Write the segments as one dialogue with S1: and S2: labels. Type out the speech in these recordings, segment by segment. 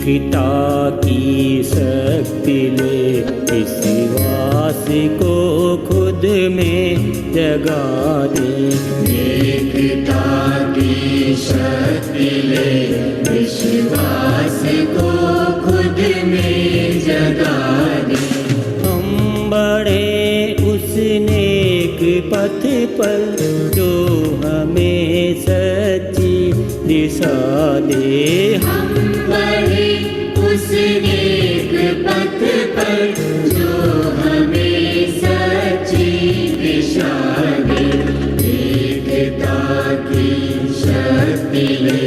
S1: एकता की शक्ति ले विश्वास को खुद में जगा दे।
S2: एकता की शक्ति ले विश्वास को खुद में जगा दे।
S1: हम बढ़े उस नेक पथ पर जो हमें सच्ची दिशा दे।
S2: हम बढ़े उस नेक पथ पर जो हमें सच्ची दिशा दे। एकता की शक्ति ले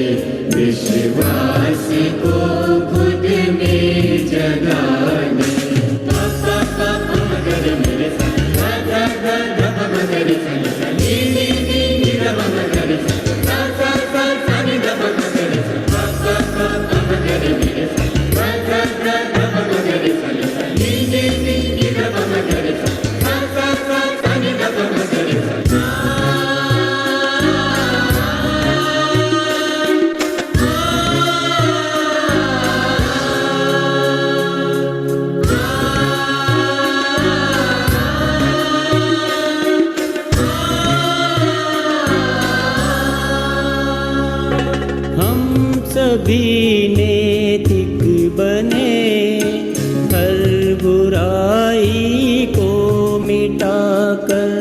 S2: विश्वास को खुद में जगा दे।
S1: सभी नैतिक बने हर बुराई को मिटाकर।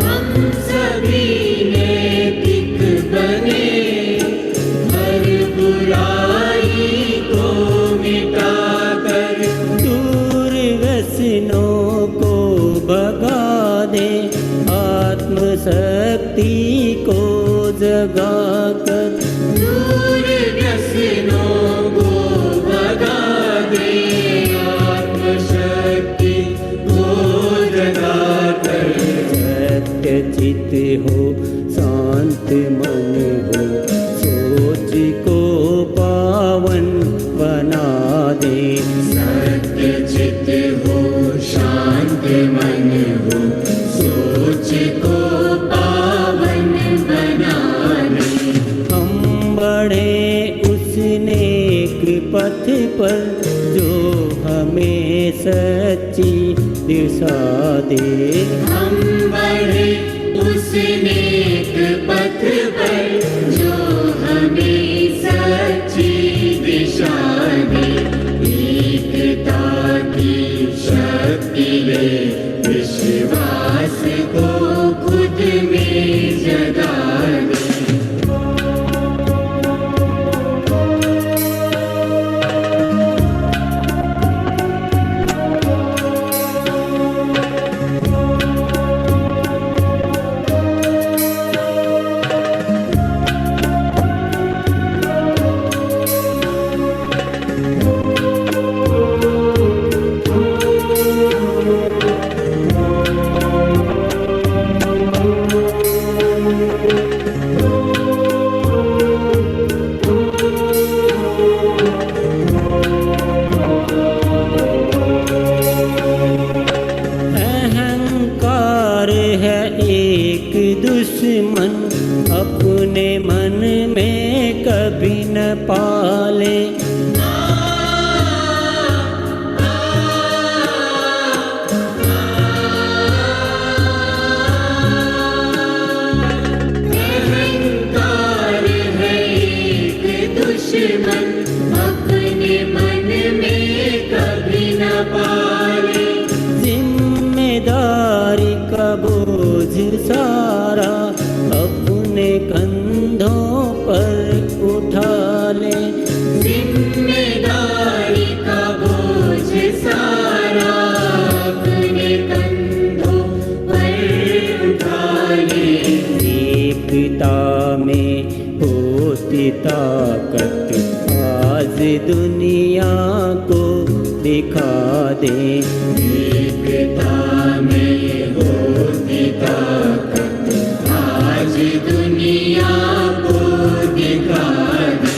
S2: हम सभी नैतिक बने हर बुराई को मिटाकर।
S1: व्यसनों को भगा दे आत्मशक्ति को जगा कर।
S2: दूर व्यसनों को भगा दे आत्मशक्ति को जगा कर।
S1: सत्य चित हो शांत मन हो सोच को पावन बना दे।
S2: चित हो शांत मन हो सोच को पावन बना दे।
S1: हम बढ़े उस नेक पथ पर जो हमें सच्ची दिशा दे।
S2: हम बढ़े उस नेक पथ पर जो हमें सच्ची दिशा दे। एकता की शक्ति ले विश्वास को खुद में जगा दे।
S1: दुश्मन अपने मन में कभी न पाले।
S2: अहंकार है एक दुश्मन अपने मन में कभी न पाले।
S1: जिम्मेदारी का बोझ सारा अपने कंधों पर उठा ले।
S2: जिम्मेदारी का बोझ सारा अपने कंधों पर उठा ले।
S1: एकता में होती ताकत आज दुनिया को दिखा दे।
S2: एकता में होती ताकत आज दुनिया को दिखा दे।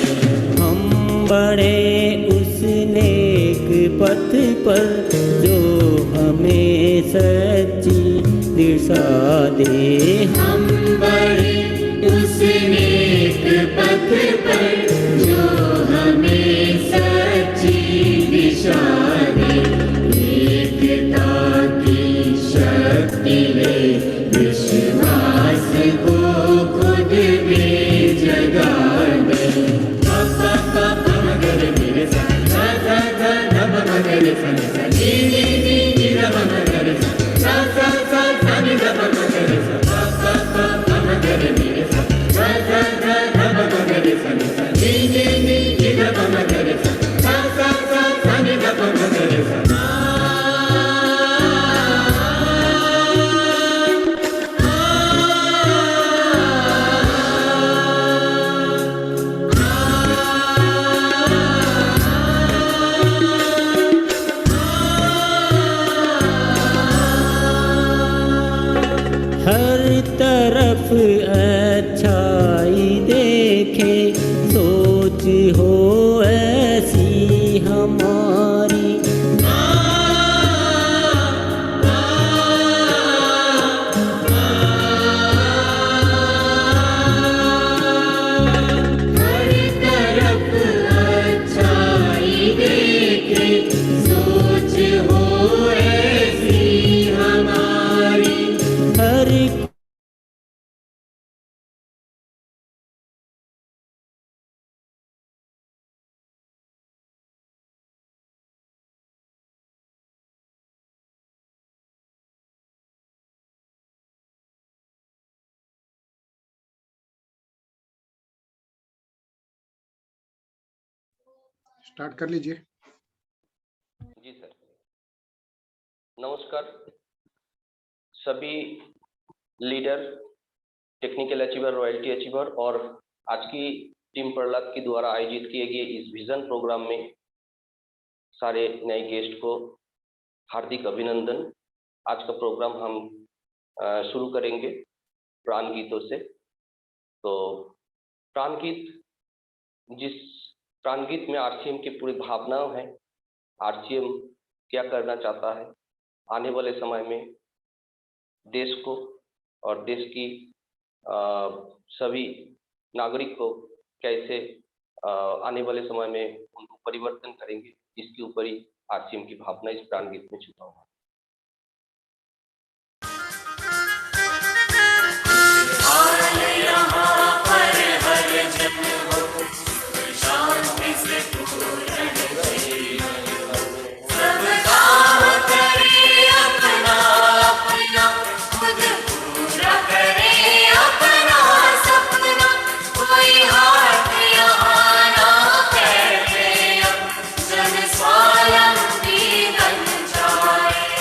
S1: हम बढ़े उस नेक पथ पर जो हमें सच्ची दिशा दे।
S2: हम बढ़े उस नेक पथ पर जो हमें सच्ची दिशा दे। एकता की शक्ति ले विश्वास को खुद में जगा दे। मगर मेरे संग मगर संग नी नी नी नी मगर संग मगर मेरे संग मगर संग नी नी नी नी मगर संग मगर संग।
S1: हर तरफ अच्छाई देखे, सोच हो ऐसी हमारी।
S2: हर तरफ अच्छाई देखे, सोच हो ऐसी हमारी।
S1: हर
S3: स्टार्ट कर लीजिए।
S4: जी सर, नमस्कार सभी leader, technical achiever, royalty achiever और आज की टीम प्रहलाद के द्वारा आयोजित किए गए इस विजन प्रोग्राम में सारे नए गेस्ट को हार्दिक अभिनंदन। आज का प्रोग्राम हम शुरू करेंगे प्राण गीतों से। तो प्राण गीत, जिस प्राण गीत में आरसीएम की पूरी भावनाएं हैं, आरसीएम क्या करना चाहता है, आने वाले समय में देश को और देश की सभी नागरिक को कैसे आने वाले समय में उनको परिवर्तन करेंगे, इसके ऊपर ही आरसीएम की भावना इस प्राण गीत में छुपा हुआ है।
S2: स्वयं भी बन जाए।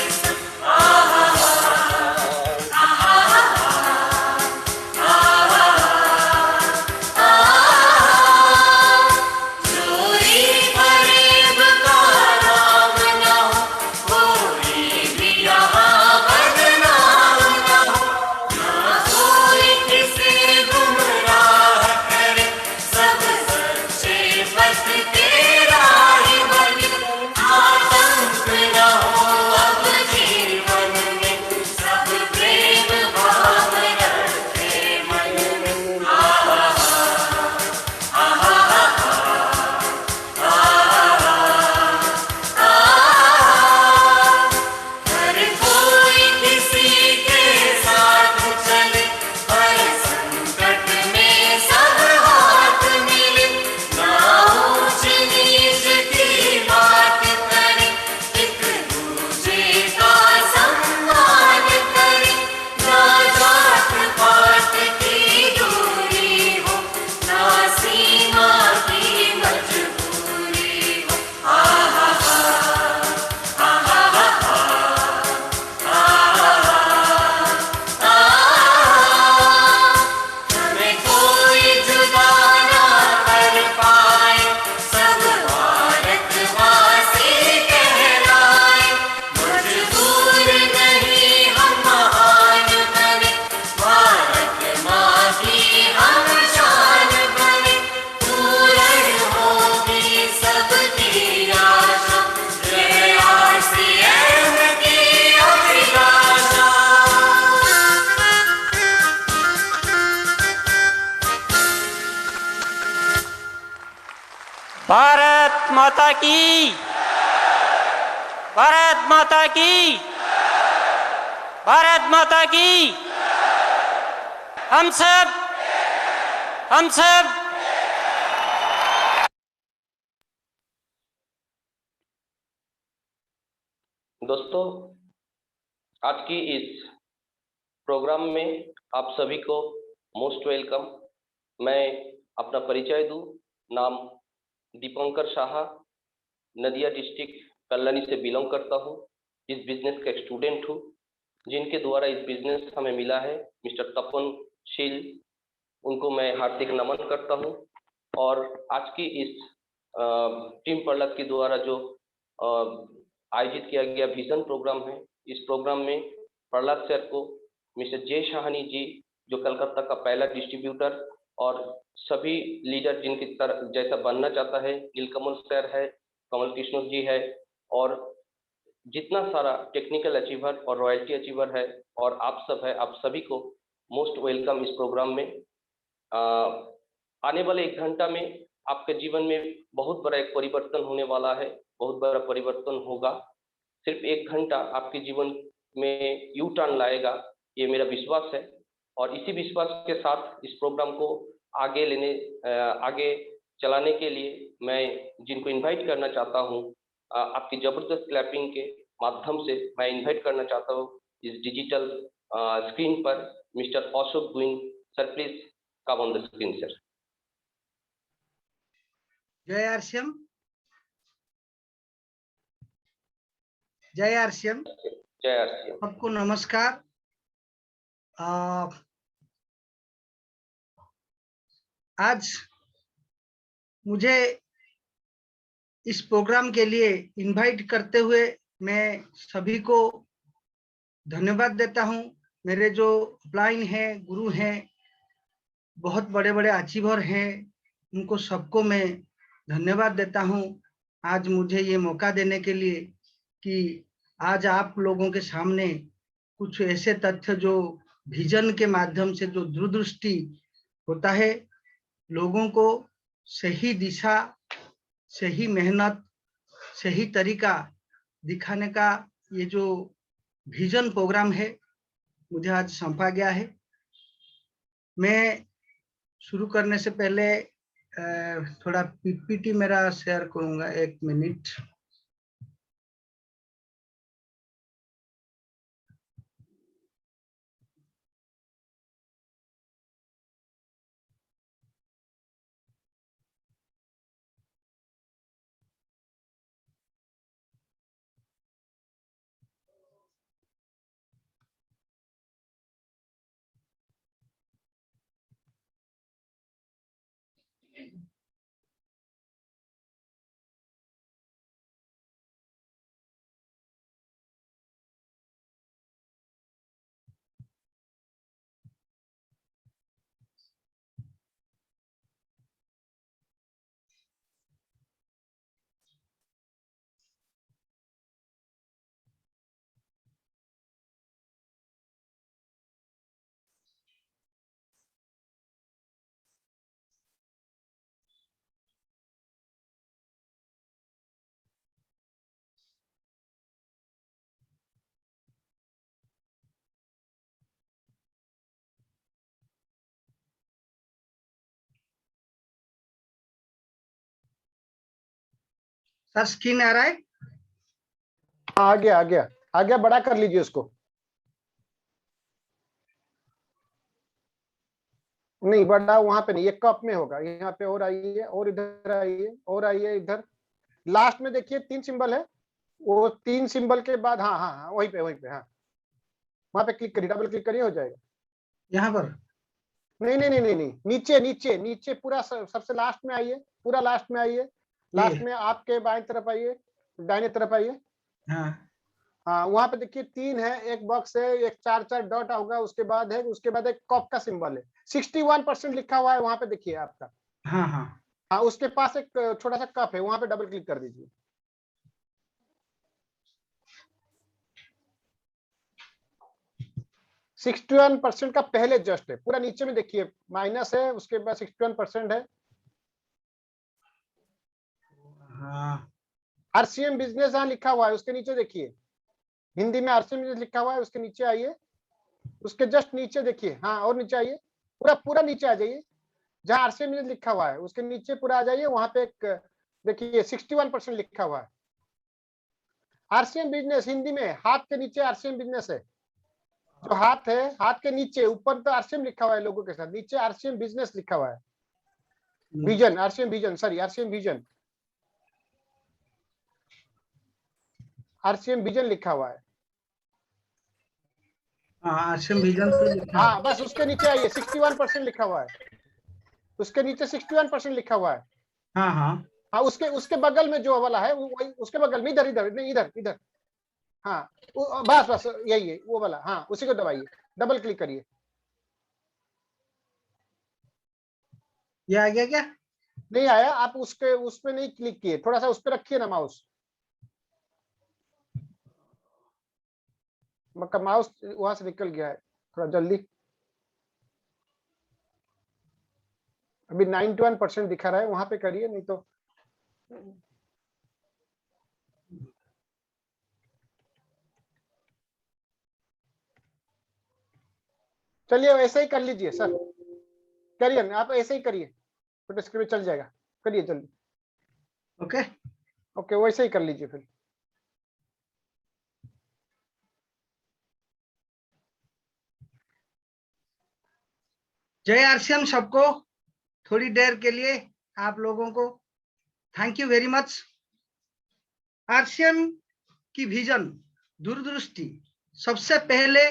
S1: भारत माता की, भारत माता की, भारत माता की। हम सब
S4: दोस्तों, आज की इस प्रोग्राम में आप सभी को मोस्ट वेलकम। मैं अपना परिचय दूं। नाम दीपंकर शाह, नदिया डिस्ट्रिक्ट कल्याणी से बिलोंग करता हूं। इस बिजनेस का स्टूडेंट हूं। जिनके द्वारा इस बिजनेस हमें मिला है मिस्टर तपन शील, उनको मैं हार्दिक नमन करता हूं। और आज की इस टीम प्रहलाद के द्वारा जो आयोजित किया गया विजन प्रोग्राम है, इस प्रोग्राम में प्रहलाद सर को मिस्टर जय शाहनी जी, जो कलकत्ता का पहला डिस्ट्रीब्यूटर और सभी लीडर जिनकी तरह जैसा बनना चाहता है, नीलकमल सर है, कमल कृष्ण जी है, और जितना सारा टेक्निकल अचीवर और रॉयल्टी अचीवर है और आप सब है, आप सभी को मोस्ट वेलकम इस प्रोग्राम में। आने वाले 1 घंटा में आपके जीवन में बहुत बड़ा एक परिवर्तन होने वाला है, बहुत बड़ा परिवर्तन होगा। सिर्फ 1 घंटा आपके जीवन में यू टर्न लाएगा, ये मेरा विश्वास है। और इसी विश्वास के साथ इस प्रोग्राम को आगे चलाने के लिए मैं जिनको इनवाइट करना चाहता हूँ, आपकी जबरदस्त क्लैपिंग के माध्यम से मैं इनवाइट करना चाहता हूँ इस डिजिटल स्क्रीन पर mister Ashok Guin sir. Please come on the screen sir.
S3: जय आरसीएम, जय आरसीएम,
S4: जय आरसीएम।
S3: सबको नमस्कार। आज मुझे इस प्रोग्राम के लिए इनवाइट करते हुए मैं सभी को धन्यवाद देता हूं। मेरे जो अपलाइन हैं, गुरु हैं, बहुत बड़े बड़े अचीवर हैं, उनको सबको मैं धन्यवाद देता हूं आज मुझे ये मौका देने के लिए कि आज आप लोगों के सामने कुछ ऐसे तथ्य जो विजन के माध्यम से जो दूरदृष्टि होता है, लोगों को सही दिशा, सही मेहनत, सही तरीका दिखाने का ये जो विजन प्रोग्राम है, मुझे आज सौंपा गया है। मैं शुरू करने से पहले थोड़ा पीपीटी मेरा शेयर करूंगा, 1 मिनट। सर स्क्रीन आ रहा है?
S5: आ गया आ गया आ गया, बड़ा कर लीजिए उसको। नहीं, बड़ा वहां पे नहीं, ये कप में होगा। यहाँ पे और आइए, और इधर आइए, और आइए इधर। लास्ट में देखिए 3 सिंबल है, वो 3 सिंबल के बाद, हाँ हाँ हाँ, वहीं पे, हाँ वहां पे क्लिक करिए, डबल क्लिक करिए, हो जाएगा।
S3: यहाँ पर
S5: नहीं नहीं नहीं नहीं नहीं, नीचे नीचे नीचे पूरा सबसे लास्ट में आइए, पूरा लास्ट में आइए, लास्ट में आपके बाएं तरफ आइए, दाहिने तरफ आइए। हाँ, वहां पे देखिए 3 है, एक बॉक्स है, एक 4 डॉट होगा, उसके बाद एक कप का सिंबल है, 61% लिखा हुआ है वहां पे, देखिए आपका।
S3: हाँ हाँ
S5: हाँ, उसके पास एक छोटा सा कप है, वहां पे डबल क्लिक कर दीजिए। %61 का पहले जस्ट है, पूरा नीचे में देखिए माइनस है, उसके बाद 61% है।
S3: हाँ
S5: आरसीएम बिजनेस जहाँ लिखा हुआ है उसके नीचे देखिए, हिंदी में आरसीएम बिजनेस लिखा हुआ है, उसके नीचे आइए, उसके जस्ट नीचे देखिए, हाँ और नीचे आइए, पूरा पूरा नीचे आ जाइए, जहाँ आरसीएम बिजनेस लिखा हुआ है उसके नीचे पूरा आ जाइए, वहां पे एक देखिए 61% लिखा हुआ है। आरसीएम बिजनेस हिंदी में हाथ के नीचे आरसीएम बिजनेस है, जो हाथ है, हाथ के नीचे, ऊपर तो आरसीएम लिखा हुआ है लोगों के साथ, नीचे आरसीएम बिजनेस लिखा हुआ है, vision, RCM vision, sorry RCM vision, RCM vision लिखा हुआ है।
S3: हाँ आरसीएम विजन तो लिखा है।
S5: हाँ बस उसके नीचे आइए, 61% लिखा हुआ है, उसके नीचे 61% लिखा हुआ है।
S3: हाँ हाँ
S5: हाँ उसके बगल में जो वाला है वही, उसके बगल में, इधर इधर नहीं, इधर इधर, हाँ बस बस यही है वो वाला, हाँ उसी को दबाइए, डबल क्लिक करिए।
S3: ये आ गया क्या?
S5: नहीं आया, आप उसके उस पे नहीं क्लिक किए, थोड़ा सा उस पे रखिए ना माउस, माउस वहां से निकल गया है, थोड़ा जल्दी। अभी 91% दिखा रहा है, वहां पे करिए, नहीं तो चलिए ऐसे ही कर लीजिए सर, करिए आप ऐसे ही करिए, छोटे स्क्रीन में चल जाएगा, करिए जल्दी।
S3: ओके
S5: ओके वैसे ही कर लीजिए फिर।
S3: जय आरसीएम सबको, थोड़ी देर के लिए आप लोगों को thank you very much. RCM की विजन, दूरदृष्टि, सबसे पहले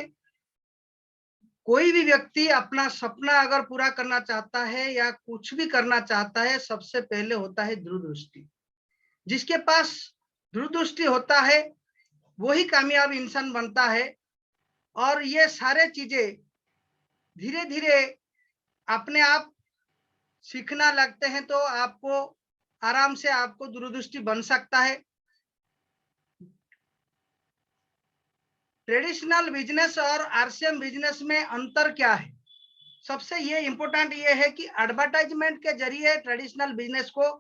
S3: कोई भी व्यक्ति अपना सपना अगर पूरा करना चाहता है या कुछ भी करना चाहता है, सबसे पहले होता है दूरदृष्टि। जिसके पास दूरदृष्टि होता है वही कामयाब इंसान बनता है। और ये सारे चीजें धीरे धीरे अपने आप सीखना लगते हैं तो आपको आराम से आपको दूरदृष्टि बन सकता है। ट्रेडिशनल बिजनेस और आरसीएम बिजनेस में अंतर क्या है? सबसे ये इंपॉर्टेंट ये है कि एडवर्टाइजमेंट के जरिए ट्रेडिशनल बिजनेस को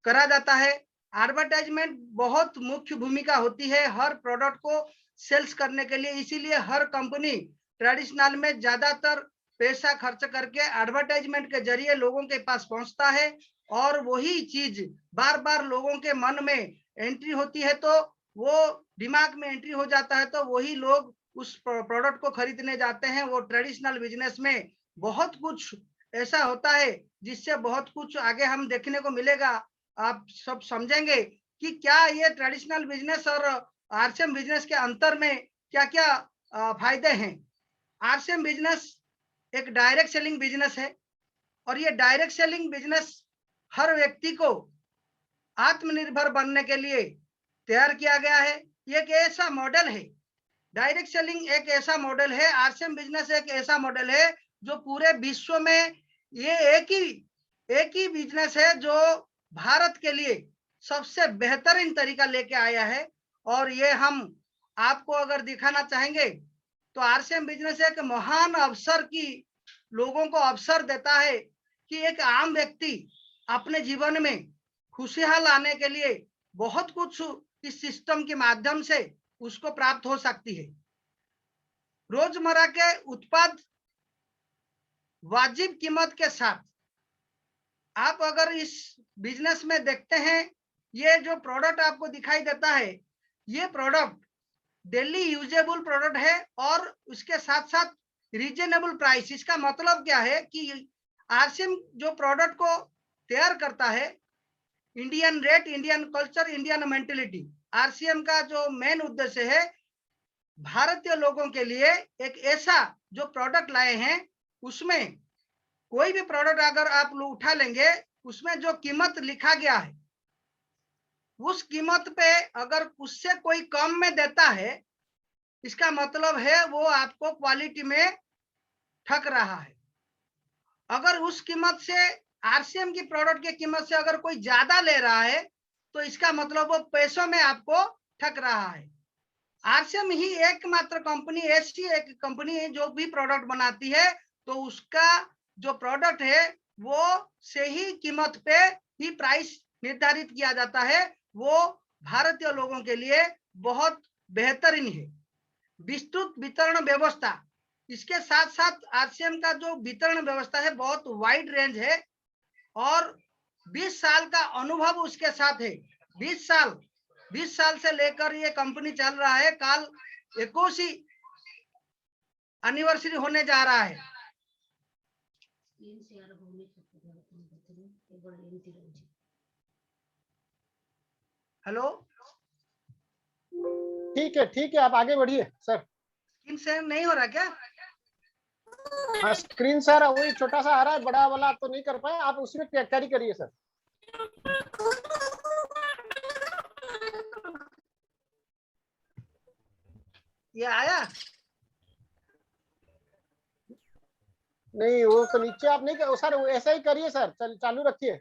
S3: करा जाता है। एडवर्टाइजमेंट बहुत मुख्य भूमिका होती है हर प्रोडक्ट को सेल्स करने के लिए, इसीलिए हर कंपनी ट्रेडिशनल में ज्यादातर पैसा खर्च करके एडवर्टाइजमेंट के जरिए लोगों के पास पहुंचता है और वही चीज बार बार लोगों के मन में एंट्री होती है, तो वो दिमाग में एंट्री हो जाता है, तो वही लोग उस प्रोडक्ट को खरीदने जाते हैं। वो ट्रेडिशनल बिजनेस में बहुत कुछ ऐसा होता है जिससे बहुत कुछ आगे हम देखने को मिलेगा। आप सब समझेंगे कि क्या ये ट्रेडिशनल बिजनेस और आरसीएम बिजनेस के अंतर में क्या क्या फायदे हैं। आरसीएम बिजनेस एक डायरेक्ट सेलिंग बिजनेस है और ये डायरेक्ट सेलिंग बिजनेस हर व्यक्ति को आत्मनिर्भर बनने के लिए तैयार किया गया है। ये एक ऐसा मॉडल है, डायरेक्ट सेलिंग एक ऐसा मॉडल है, आरसीएम बिजनेस एक ऐसा मॉडल है जो पूरे विश्व में ये एक ही बिजनेस है जो भारत के लिए सबसे बेहतरीन तरीका लेके आया है। और ये हम आपको अगर दिखाना चाहेंगे तो आरसीएम बिजनेस एक महान अवसर की लोगों को अवसर देता है कि एक आम व्यक्ति अपने जीवन में खुशहाल लाने के लिए बहुत कुछ इस सिस्टम के माध्यम से उसको प्राप्त हो सकती है। रोजमर्रा के उत्पाद वाजिब कीमत के साथ आप अगर इस बिजनेस में देखते हैं, ये जो प्रोडक्ट आपको दिखाई देता है ये प्रोडक्ट डेली यूजेबल प्रोडक्ट है और उसके साथ साथ रीजनेबल प्राइस। इसका मतलब क्या है कि आरसीएम जो प्रोडक्ट को तैयार करता है, Indian rate, Indian culture, Indian mentality, RCM का जो मेन उद्देश्य है भारतीय लोगों के लिए एक ऐसा जो प्रोडक्ट लाए हैं उसमें कोई भी प्रोडक्ट अगर आप लोग उठा लेंगे उसमें जो कीमत लिखा गया है उस कीमत पे अगर उससे कोई कम में देता है, इसका मतलब है वो आपको क्वालिटी में ठग रहा है। अगर उस कीमत से आरसीएम की प्रोडक्ट की कीमत से अगर कोई ज्यादा ले रहा है तो इसका मतलब वो पैसों में आपको ठग रहा है। आरसीएम ही एकमात्र कंपनी, ऐसी एक कंपनी है जो भी प्रोडक्ट बनाती है तो उसका जो प्रोडक्ट है वो से ही कीमत पे ही प्राइस निर्धारित किया जाता है वो भारतीय लोगों के लिए बहुत बेहतरीन है। विस्तृत वितरण व्यवस्था, इसके साथ साथ आरसीएम का जो वितरण व्यवस्था है बहुत वाइड रेंज है और 20 साल का अनुभव उसके साथ है। 20 साल से लेकर ये कंपनी चल रहा है। कल 21वीं एनिवर्सरी होने जा रहा है। हेलो,
S5: ठीक है, आप आगे बढ़िए सर।
S3: स्क्रीन शेयर नहीं हो रहा क्या?
S5: हाँ, स्क्रीन सर वही छोटा सा आ रहा है, बड़ा वाला तो नहीं कर पाए, आप उसमें कैरी करिए सर।
S3: ये आया?
S5: नहीं, वो तो नीचे आप नहीं कर सर, ऐसा ही करिए सर, चालू रखिए,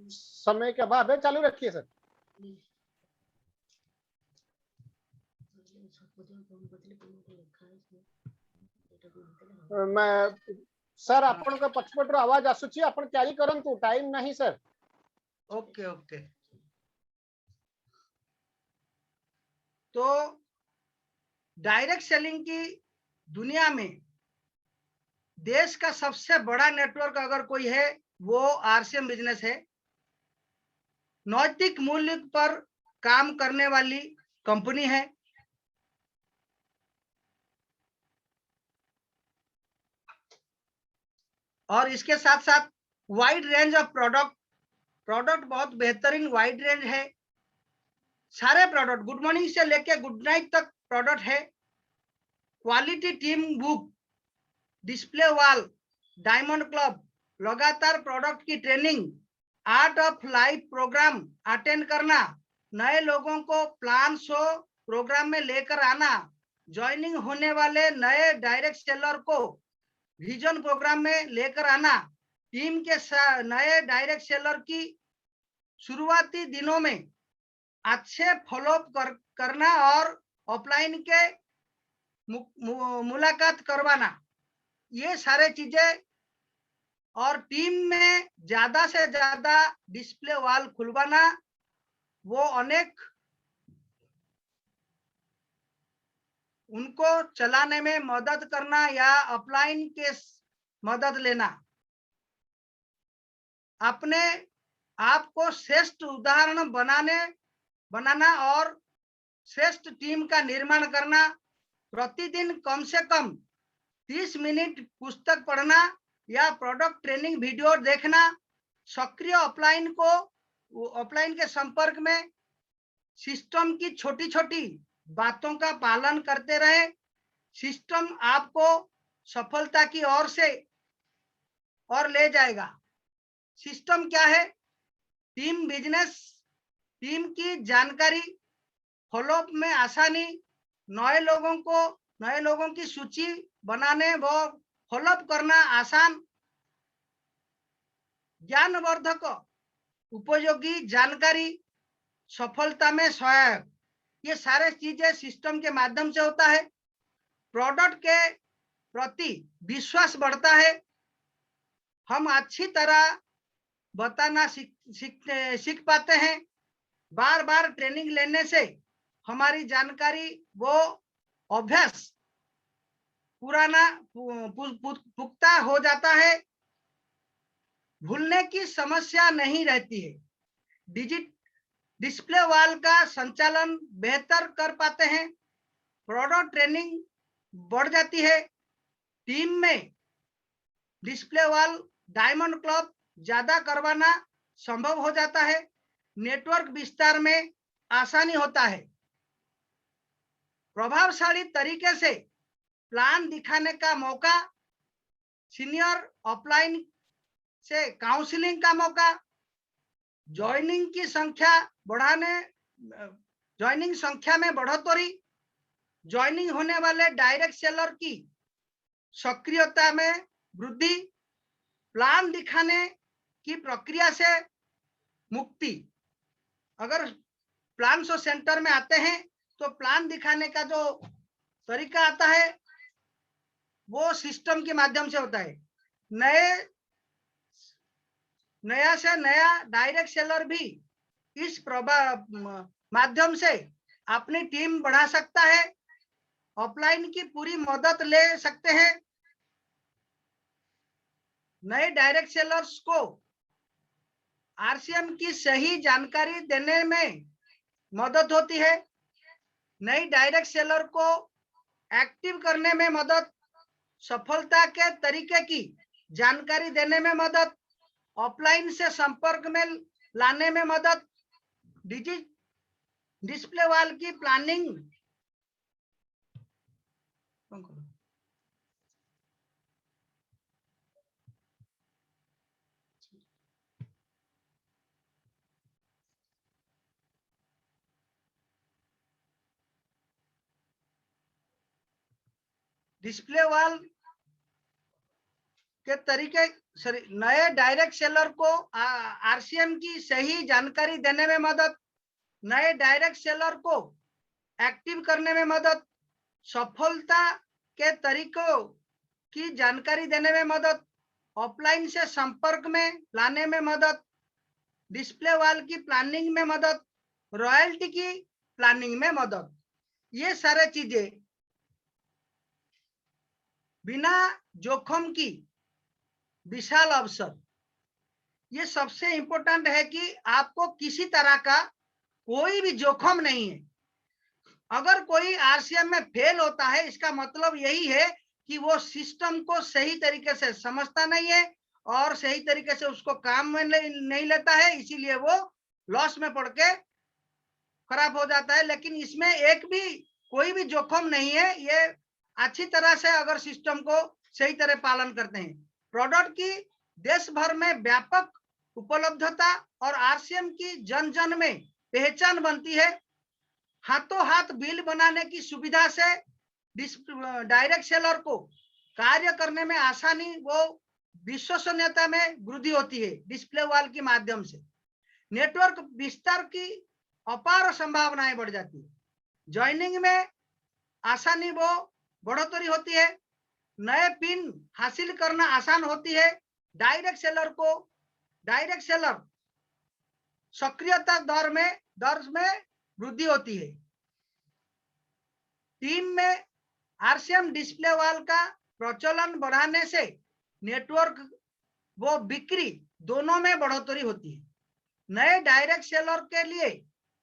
S5: समय के अभाव है, चालू रखिए सर। मैं सर आपन पछपटर आवाज आसुची, आपण कैरी करंतु, टाइम नहीं सर।
S3: Okay okay. तो डायरेक्ट सेलिंग की दुनिया में देश का सबसे बड़ा नेटवर्क अगर कोई है वो आरसीएम बिजनेस है। नैतिक मूल्य पर काम करने वाली कंपनी है। और इसके साथ साथ वाइड रेंज ऑफ प्रोडक्ट बहुत बेहतरीन वाइड रेंज है। सारे प्रोडक्ट गुड मॉर्निंग से लेके गुड नाइट तक प्रोडक्ट है। Quality team book, display wall, diamond club, लगातार प्रोडक्ट की training, art of life program attend करना, नए लोगों को प्लान शो प्रोग्राम में लेकर आना, ज्वाइनिंग होने वाले नए डायरेक्ट सेलर को विजन प्रोग्राम में लेकर आना, टीम के नए डायरेक्ट सेलर की शुरुआती दिनों में अच्छे फॉलोअप करना और ऑफलाइन के मुलाकात करवाना, ये सारे चीजें, और टीम में ज्यादा से ज्यादा डिस्प्ले वॉल खुलवाना, वो अनेक उनको चलाने में मदद करना या ऑफलाइन के मदद लेना, अपने आप को श्रेष्ठ उदाहरण बनाना और श्रेष्ठ टीम का निर्माण करना, प्रतिदिन कम से कम 30 मिनट पुस्तक पढ़ना या प्रोडक्ट ट्रेनिंग वीडियो देखना, सक्रिय ऑफलाइन के संपर्क में सिस्टम की छोटी छोटी बातों का पालन करते रहे। सिस्टम आपको सफलता की ओर से और ले जाएगा। सिस्टम क्या है? टीम बिजनेस, टीम की जानकारी, फॉलोअप में आसानी, नए लोगों की सूची बनाने व फॉलोअप करना आसान, ज्ञानवर्धक उपयोगी जानकारी, सफलता में सहायक, ये सारे चीजें सिस्टम के माध्यम से होता है। प्रोडक्ट के प्रति विश्वास बढ़ता है। हम अच्छी तरह बताना सीख पाते हैं। बार बार ट्रेनिंग लेने से हमारी जानकारी वो अभ्यास पुख्ता हो जाता है। भूलने की समस्या नहीं रहती है। डिस्प्ले वॉल का संचालन बेहतर कर पाते हैं। प्रोडक्ट ट्रेनिंग बढ़ जाती है। टीम में डिस्प्ले वॉल, डायमंड क्लब ज्यादा करवाना संभव हो जाता है। नेटवर्क विस्तार में आसानी होता है। प्रभावशाली तरीके से प्लान दिखाने का मौका, सीनियर ऑफलाइन से काउंसलिंग का मौका, ज्वाइनिंग संख्या में बढ़ोतरी, ज्वाइनिंग होने वाले डायरेक्ट सेलर की सक्रियता में वृद्धि, प्लान दिखाने की प्रक्रिया से मुक्ति। अगर प्लान शो सेंटर में आते हैं तो प्लान दिखाने का जो तरीका आता है वो सिस्टम के माध्यम से होता है। नया से नया डायरेक्ट सेलर भी इस माध्यम से अपनी टीम बढ़ा सकता है, ऑफलाइन की पूरी मदद ले सकते हैं। नए डायरेक्ट सेलर्स को आरसीएम की सही जानकारी देने में मदद होती है। नई डायरेक्ट सेलर को एक्टिव करने में मदद, सफलता के तरीके की जानकारी देने में मदद, ऑफलाइन से संपर्क में लाने में मदद, डिस्प्ले वॉल की प्लानिंग डिस्प्ले वॉल के तरीके, नए डायरेक्ट सेलर को आरसीएम की सही जानकारी देने में मदद, नए डायरेक्ट सेलर को एक्टिव करने में मदद, सफलता के तरीकों की जानकारी देने में मदद, ऑफलाइन से संपर्क में लाने में मदद, डिस्प्ले वॉल की प्लानिंग में मदद, रॉयल्टी की प्लानिंग में मदद। ये सारे चीजें बिना जोखिम की विशाल अवसर। ये सबसे इंपॉर्टेंट है कि आपको किसी तरह का कोई भी जोखिम नहीं है। अगर कोई आरसीएम में फेल होता है, इसका मतलब यही है कि वो सिस्टम को सही तरीके से समझता नहीं है और सही तरीके से उसको काम में नहीं लेता है, इसीलिए वो लॉस में पड़ के खराब हो जाता है। लेकिन इसमें एक भी कोई भी जोखिम नहीं है। ये अच्छी तरह से अगर सिस्टम को सही तरह पालन करते हैं, प्रोडक्ट की देश भर में व्यापक उपलब्धता और आरसीएम की जन जन में पहचान बनती है। हाथों हाथ बिल बनाने की सुविधा से डायरेक्ट सेलर को कार्य करने में आसानी व विश्वसनीयता में वृद्धि होती है। डिस्प्ले वॉल के माध्यम से नेटवर्क विस्तार की अपार संभावनाएं बढ़ जाती है। ज्वाइनिंग में आसानी व बढ़ोतरी होती है। नए पिन हासिल करना आसान होती है। डायरेक्ट सेलर सक्रियता दर में वृद्धि होती है। टीम में आरसीएम डिस्प्ले वॉल का प्रचलन बढ़ाने से नेटवर्क व बिक्री दोनों में बढ़ोतरी होती है। नए डायरेक्ट सेलर के लिए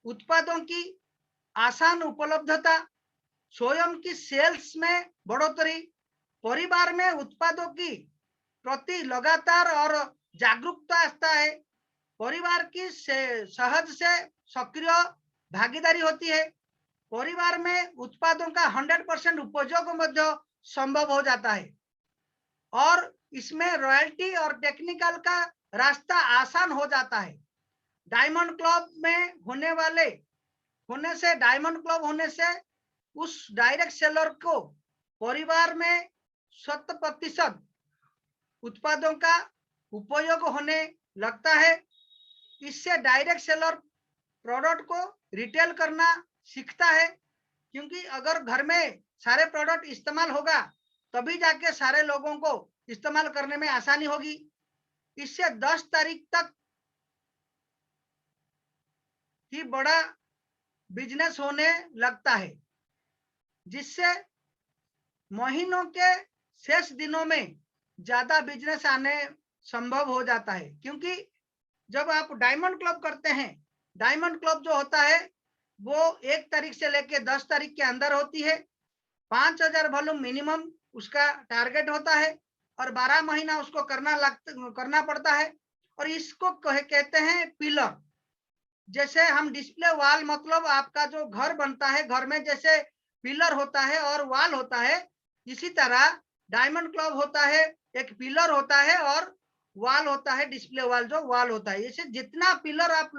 S3: उत्पादों की आसान उपलब्धता, स्वयं की सेल्स में बढ़ोतरी, परिवार में उत्पादों की प्रति लगातार और जागरूकता आता है। परिवार की सहज से सक्रिय भागीदारी होती है। परिवार में उत्पादों का 100% उपयोग मध्य संभव हो जाता है और इसमें रॉयल्टी और टेक्निकल का रास्ता आसान हो जाता है। डायमंड क्लब में होने से उस डायरेक्ट सेलर को परिवार में 100% उत्पादों का उपयोग होने लगता है। इससे डायरेक्ट सेलर प्रोडक्ट को रिटेल करना सीखता है, क्योंकि अगर घर में सारे प्रोडक्ट इस्तेमाल होगा तभी जाके सारे लोगों को इस्तेमाल करने में आसानी होगी। इससे 10 तारीख तक ही बड़ा बिजनेस होने लगता है, जिससे महीनों के शेष दिनों में ज्यादा बिजनेस आने संभव हो जाता है। क्योंकि जब आप डायमंड क्लब करते हैं, डायमंड क्लब जो होता है वो 1 तारीख से लेके 10 तारीख के अंदर होती है। 5000 वॉल्यूम मिनिमम उसका टारगेट होता है और 12 महीना उसको करना पड़ता है। और इसको कहते हैं पिलर। जैसे हम डिस्प्ले वॉल मतलब आपका जो घर बनता है, घर में जैसे पिलर होता है और वॉल होता है, इसी तरह डायमंड क्लब होता है, एक पिलर होता है और वॉल होता है, डिस्प्ले वॉल जो वॉल होता है। इसे जितना पिलर आप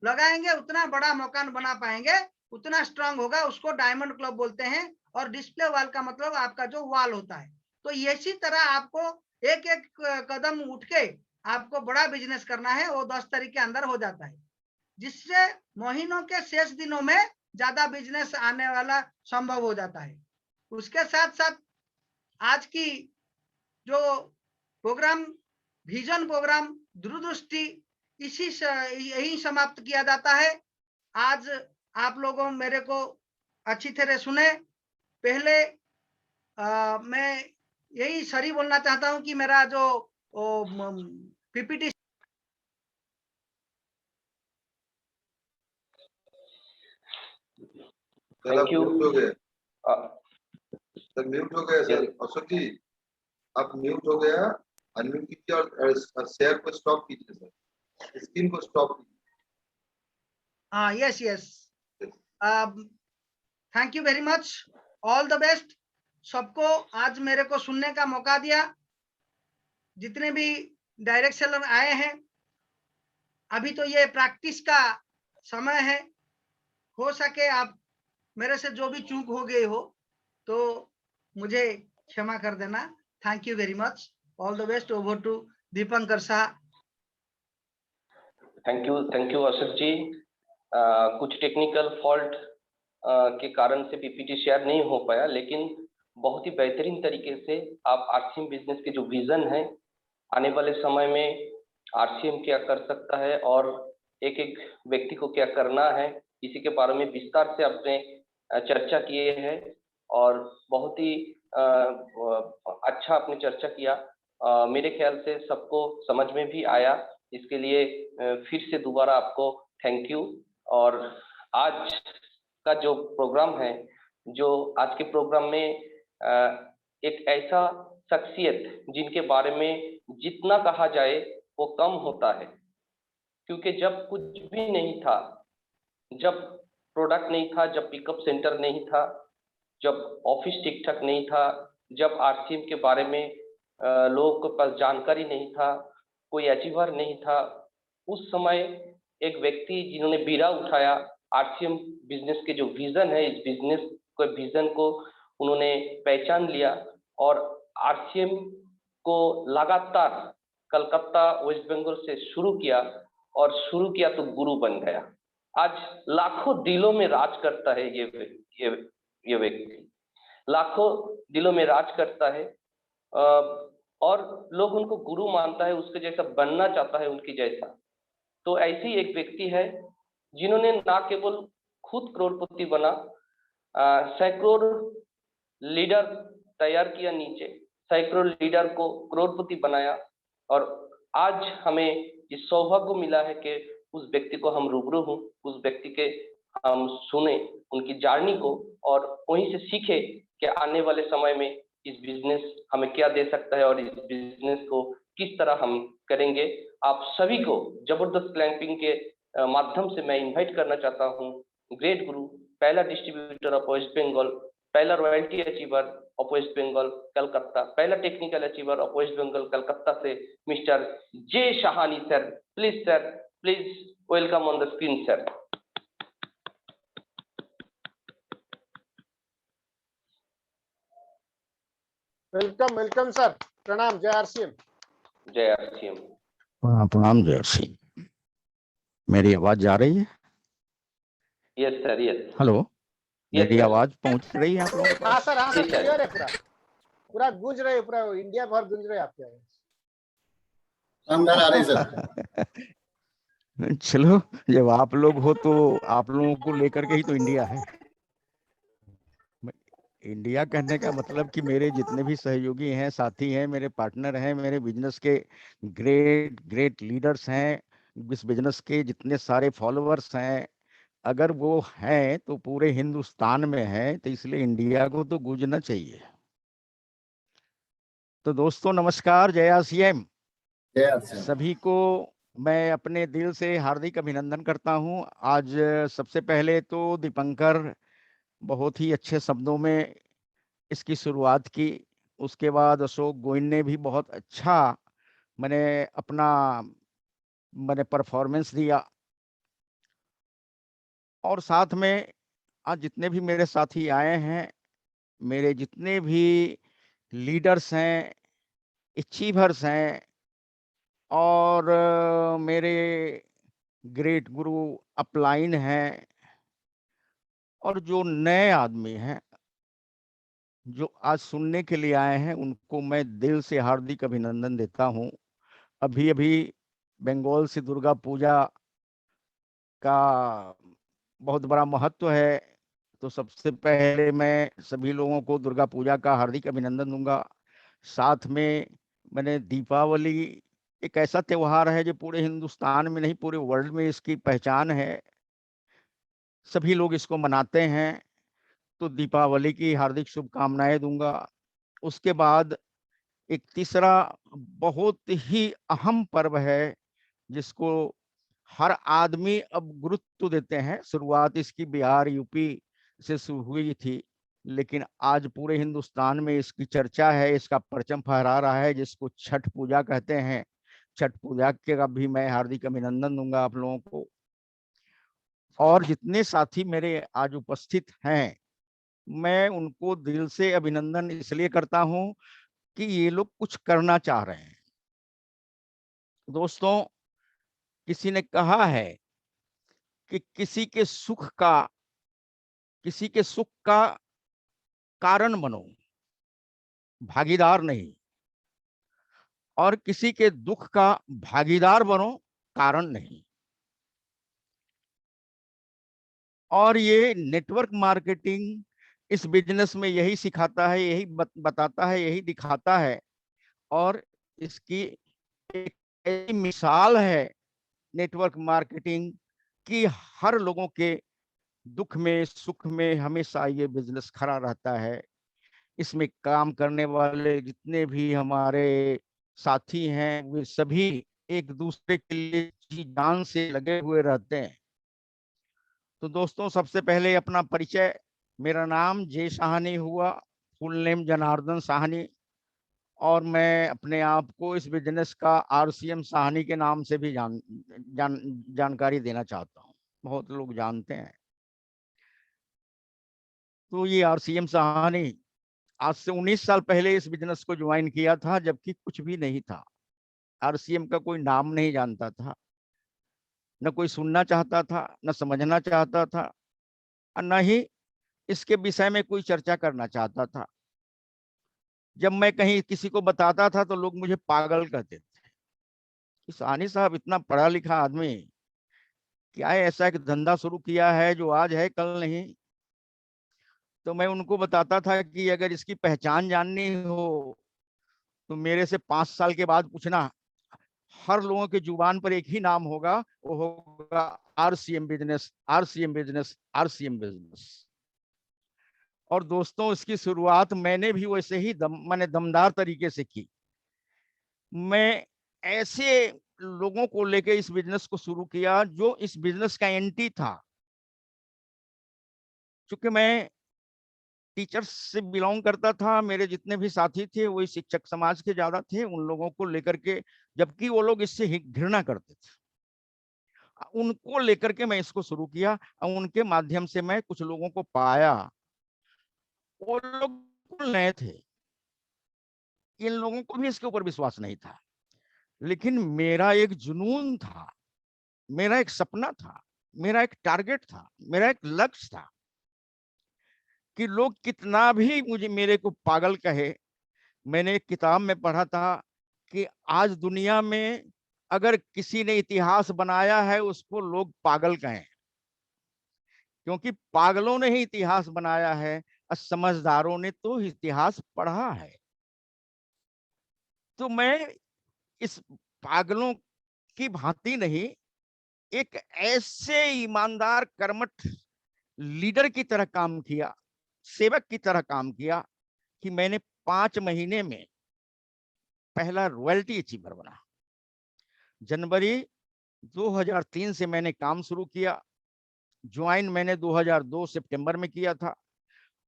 S3: लगाएंगे उतना बड़ा मकान बना पाएंगे, उतना स्ट्रांग होगा, उसको डायमंड क्लब बोलते हैं। और डिस्प्ले वॉल का मतलब आपका जो वॉल होता है। तो इसी तरह आपको एक एक कदम उठ के आपको बड़ा बिजनेस करना है, वो 10 तारीख के अंदर हो जाता है, जिससे महीनों के शेष दिनों में ज्यादा बिजनेस आने वाला संभव हो जाता है। उसके साथ साथ आज की जो प्रोग्राम, विजन प्रोग्राम दूरदृष्टि, यही समाप्त किया जाता है। आज आप लोगों मेरे को अच्छी तरह सुने। पहले मैं यही सॉरी बोलना चाहता हूं कि मेरा जो पीपीटी
S4: थैंक यू।
S2: म्यूट हो गए सर, म्यूट हो गए सर। अशोक जी आप म्यूट हो गया, अनम्यूट कीजिए और शेयर को स्टॉप कीजिए सर, स्क्रीन को स्टॉप कीजिए।
S3: हाँ, yes thank you very much, all the best सबको। आज मेरे को सुनने का मौका दिया। जितने भी डायरेक्ट सेलर आए हैं, अभी तो ये प्रैक्टिस का समय है। हो सके आप मेरे से जो भी चूक हो गई हो तो मुझे क्षमा कर देना। Thank you very much, all the best. Over to Dipankar Shah.
S4: Thank you Ashok ji. कुछ टेक्निकल फॉल्ट के कारण से पीपीटी शेयर नहीं हो पाया, लेकिन बहुत ही बेहतरीन तरीके से आप आरसीएम बिजनेस के जो विजन है, आने वाले समय में आरसीएम क्या कर सकता है और एक एक व्यक्ति को क्या करना है, इसी के बारे में विस्तार से आपने चर्चा किए हैं और बहुत ही अच्छा आपने चर्चा किया। मेरे ख्याल से सबको समझ में भी आया। इसके लिए फिर से दोबारा आपको थैंक यू। और आज का जो प्रोग्राम है, जो आज के प्रोग्राम में एक ऐसा शख्सियत जिनके बारे में जितना कहा जाए वो कम होता है, क्योंकि जब कुछ भी नहीं था, जब प्रोडक्ट नहीं था, जब पिकअप सेंटर नहीं था, जब ऑफिस ठीक ठाक नहीं था, जब आरसीएम के बारे में लोगों के पास जानकारी नहीं था, कोई अचीवर नहीं था, उस समय एक व्यक्ति जिन्होंने बीड़ा उठाया, आरसीएम बिजनेस के जो विजन है, इस बिजनेस के विजन को उन्होंने पहचान लिया और आरसीएम को लगातार कलकत्ता वेस्ट बंगाल से शुरू किया और शुरू किया तो गुरु बन गया। आज लाखों दिलों में राज करता है ये व्यक्ति, लाखों दिलों में राज करता है और लोग उनको गुरु मानता है, उसके जैसा बनना चाहता है, उनकी जैसा। तो ऐसी एक व्यक्ति है जिन्होंने ना केवल खुद करोड़पति बना, सैकड़ों लीडर तैयार किया, नीचे सैकड़ों लीडर को करोड़पति बनाया और आज हमें इस सौभाग्य मिला है कि उस व्यक्ति को हम रूबरू हूं, उस व्यक्ति के हम सुने उनकी जर्नी को और वहीं से सीखे कि आने वाले समय में इस बिजनेस हमें क्या दे सकता है और इस बिजनेस को किस तरह हम करेंगे। आप सभी को जबरदस्त क्लैंपिंग के माध्यम से मैं इनवाइट करना चाहता हूं। ग्रेट गुरु, पहला डिस्ट्रीब्यूटर ऑफ वेस्ट बंगाल, पहला royalty achiever of West Bengal Calcutta, पहला technical achiever of West Bengal Calcutta से mister J Shahani sir. Please sir, please welcome on the screen sir.
S5: Welcome welcome sir, प्रणाम। जय आरसीएम।
S4: जय आरसीएम।
S6: प्रणाम जय आरसीएम। मेरी आवाज जा रही है?
S4: Yes sir, yes.
S6: Hello,
S4: Yes,
S6: मेरी
S4: sir.
S6: आवाज पहुंच रही है आप लोगों को?
S5: हाँ सर, हाँ सर,
S4: Yes, sir.
S5: क्लियर है, पूरा पूरा गूंज रहे, पूरा इंडिया भर गूंज रहे आपके आवाज।
S2: शानदार आ रही सर।
S6: चलो, जब आप लोग हो तो आप लोगों को लेकर के ही तो इंडिया है। इंडिया कहने का मतलब कि मेरे जितने भी सहयोगी हैं, साथी हैं, मेरे पार्टनर हैं, मेरे बिजनेस के ग्रेट ग्रेट लीडर्स हैं, इस बिजनेस के जितने सारे फॉलोअर्स हैं, अगर वो हैं तो पूरे हिंदुस्तान में हैं, तो इसलिए इंडिया को तो गूंजना चाहिए। तो दोस्तों नमस्कार, जय आरसीएम। सभी को मैं अपने दिल से हार्दिक अभिनंदन करता हूं। आज सबसे पहले तो दीपंकर बहुत ही अच्छे शब्दों में इसकी शुरुआत की, उसके बाद अशोक गोइन ने भी बहुत अच्छा अपना परफॉर्मेंस दिया और साथ में आज जितने भी मेरे साथी आए हैं, मेरे जितने भी लीडर्स हैं, अचीवर्स हैं और मेरे ग्रेट गुरु अपलाइन हैं और जो नए आदमी हैं जो आज सुनने के लिए आए हैं, उनको मैं दिल से हार्दिक अभिनंदन देता हूं। अभी अभी बंगाल से दुर्गा पूजा का बहुत बड़ा महत्व है। तो सबसे पहले मैं सभी लोगों को दुर्गा पूजा का हार्दिक अभिनंदन दूंगा। साथ में मैंने दीपावली एक ऐसा त्योहार है जो पूरे हिंदुस्तान में नहीं पूरे वर्ल्ड में इसकी पहचान है, सभी लोग इसको मनाते हैं, तो दीपावली की हार्दिक शुभकामनाएं दूंगा। उसके बाद एक तीसरा बहुत ही अहम पर्व है जिसको हर आदमी अब गुरुत्व देते हैं। शुरुआत इसकी बिहार यूपी से शुरू हुई थी, लेकिन आज पूरे हिंदुस्तान में इसकी चर्चा है, इसका परचम फहरा रहा है, जिसको छठ पूजा कहते हैं। छठ पूजा के भी मैं हार्दिक अभिनंदन दूंगा आप लोगों को। और जितने साथी मेरे आज उपस्थित हैं, मैं उनको दिल से अभिनंदन इसलिए करता हूं कि ये लोग कुछ करना चाह रहे हैं। दोस्तों, किसी ने कहा है कि किसी के सुख का कारण बनो, भागीदार नहीं, और किसी के दुख का भागीदार बनो, कारण नहीं। और ये नेटवर्क मार्केटिंग इस बिजनेस में यही सिखाता है, यही बताता है, यही दिखाता है। और इसकी एक ऐसी मिसाल है नेटवर्क मार्केटिंग कि हर लोगों के दुख में सुख में हमेशा ये बिजनेस खड़ा रहता है। इसमें काम करने वाले जितने भी हमारे साथी हैं, वे सभी एक दूसरे के लिए जी जान से लगे हुए रहते हैं। तो दोस्तों, सबसे पहले अपना परिचय। मेरा नाम जे साहनी हुआ, फुल नेम जनार्दन साहनी, और मैं अपने आप को इस बिजनेस का आरसीएम साहनी के नाम से भी जानकारी देना चाहता हूँ। बहुत लोग जानते हैं। तो ये आरसीएम साहनी आज से 19 साल पहले इस बिजनेस को ज्वाइन किया था, जबकि कुछ भी नहीं था। आरसीएम का कोई नाम नहीं जानता था, न कोई सुनना चाहता था, न समझना चाहता था, और न ही इसके विषय में कोई चर्चा करना चाहता था। जब मैं कहीं किसी को बताता था तो लोग मुझे पागल कहते थे कि साहनी साहब इतना पढ़ा लिखा आदमी, क्या है ऐसा एक धंधा शुरू किया है जो आज है कल नहीं। तो मैं उनको बताता था कि अगर इसकी पहचान जाननी हो तो मेरे से 5 साल के बाद पूछना, हर लोगों के जुबान पर एक ही नाम होगा, वो होगा RCM business, RCM business, RCM business. और दोस्तों, इसकी शुरुआत मैंने भी वैसे ही मैंने दमदार तरीके से की। मैं ऐसे लोगों को लेके इस बिजनेस को शुरू किया जो इस बिजनेस का एंटी था। क्योंकि मैं टीचर्स से बिलोंग करता था, मेरे जितने भी साथी थे वही शिक्षक समाज के ज्यादा थे, उन लोगों को लेकर के, जबकि वो लोग इससे घृणा करते थे, उनको लेकर के मैं इसको शुरू किया। और उनके माध्यम से मैं कुछ लोगों को पाया, वो लोग नए थे, इन लोगों को भी इसके ऊपर विश्वास नहीं था, लेकिन मेरा एक जुनून था, मेरा एक सपना था, मेरा एक टारगेट था, मेरा एक लक्ष्य था कि लोग कितना भी मुझे मेरे को पागल कहे। मैंने एक किताब में पढ़ा था कि आज दुनिया में अगर किसी ने इतिहास बनाया है उसको लोग पागल कहें, क्योंकि पागलों ने ही इतिहास बनाया है और समझदारों ने तो इतिहास पढ़ा है। तो मैं इस पागलों की भांति नहीं, एक ऐसे ईमानदार कर्मठ लीडर की तरह काम किया, सेवक की तरह काम किया कि मैंने 5 महीने में पहला रॉयल्टी अचीवर बना। जनवरी 2003 से मैंने काम शुरू किया, ज्वाइन मैंने 2002 सितंबर में किया था,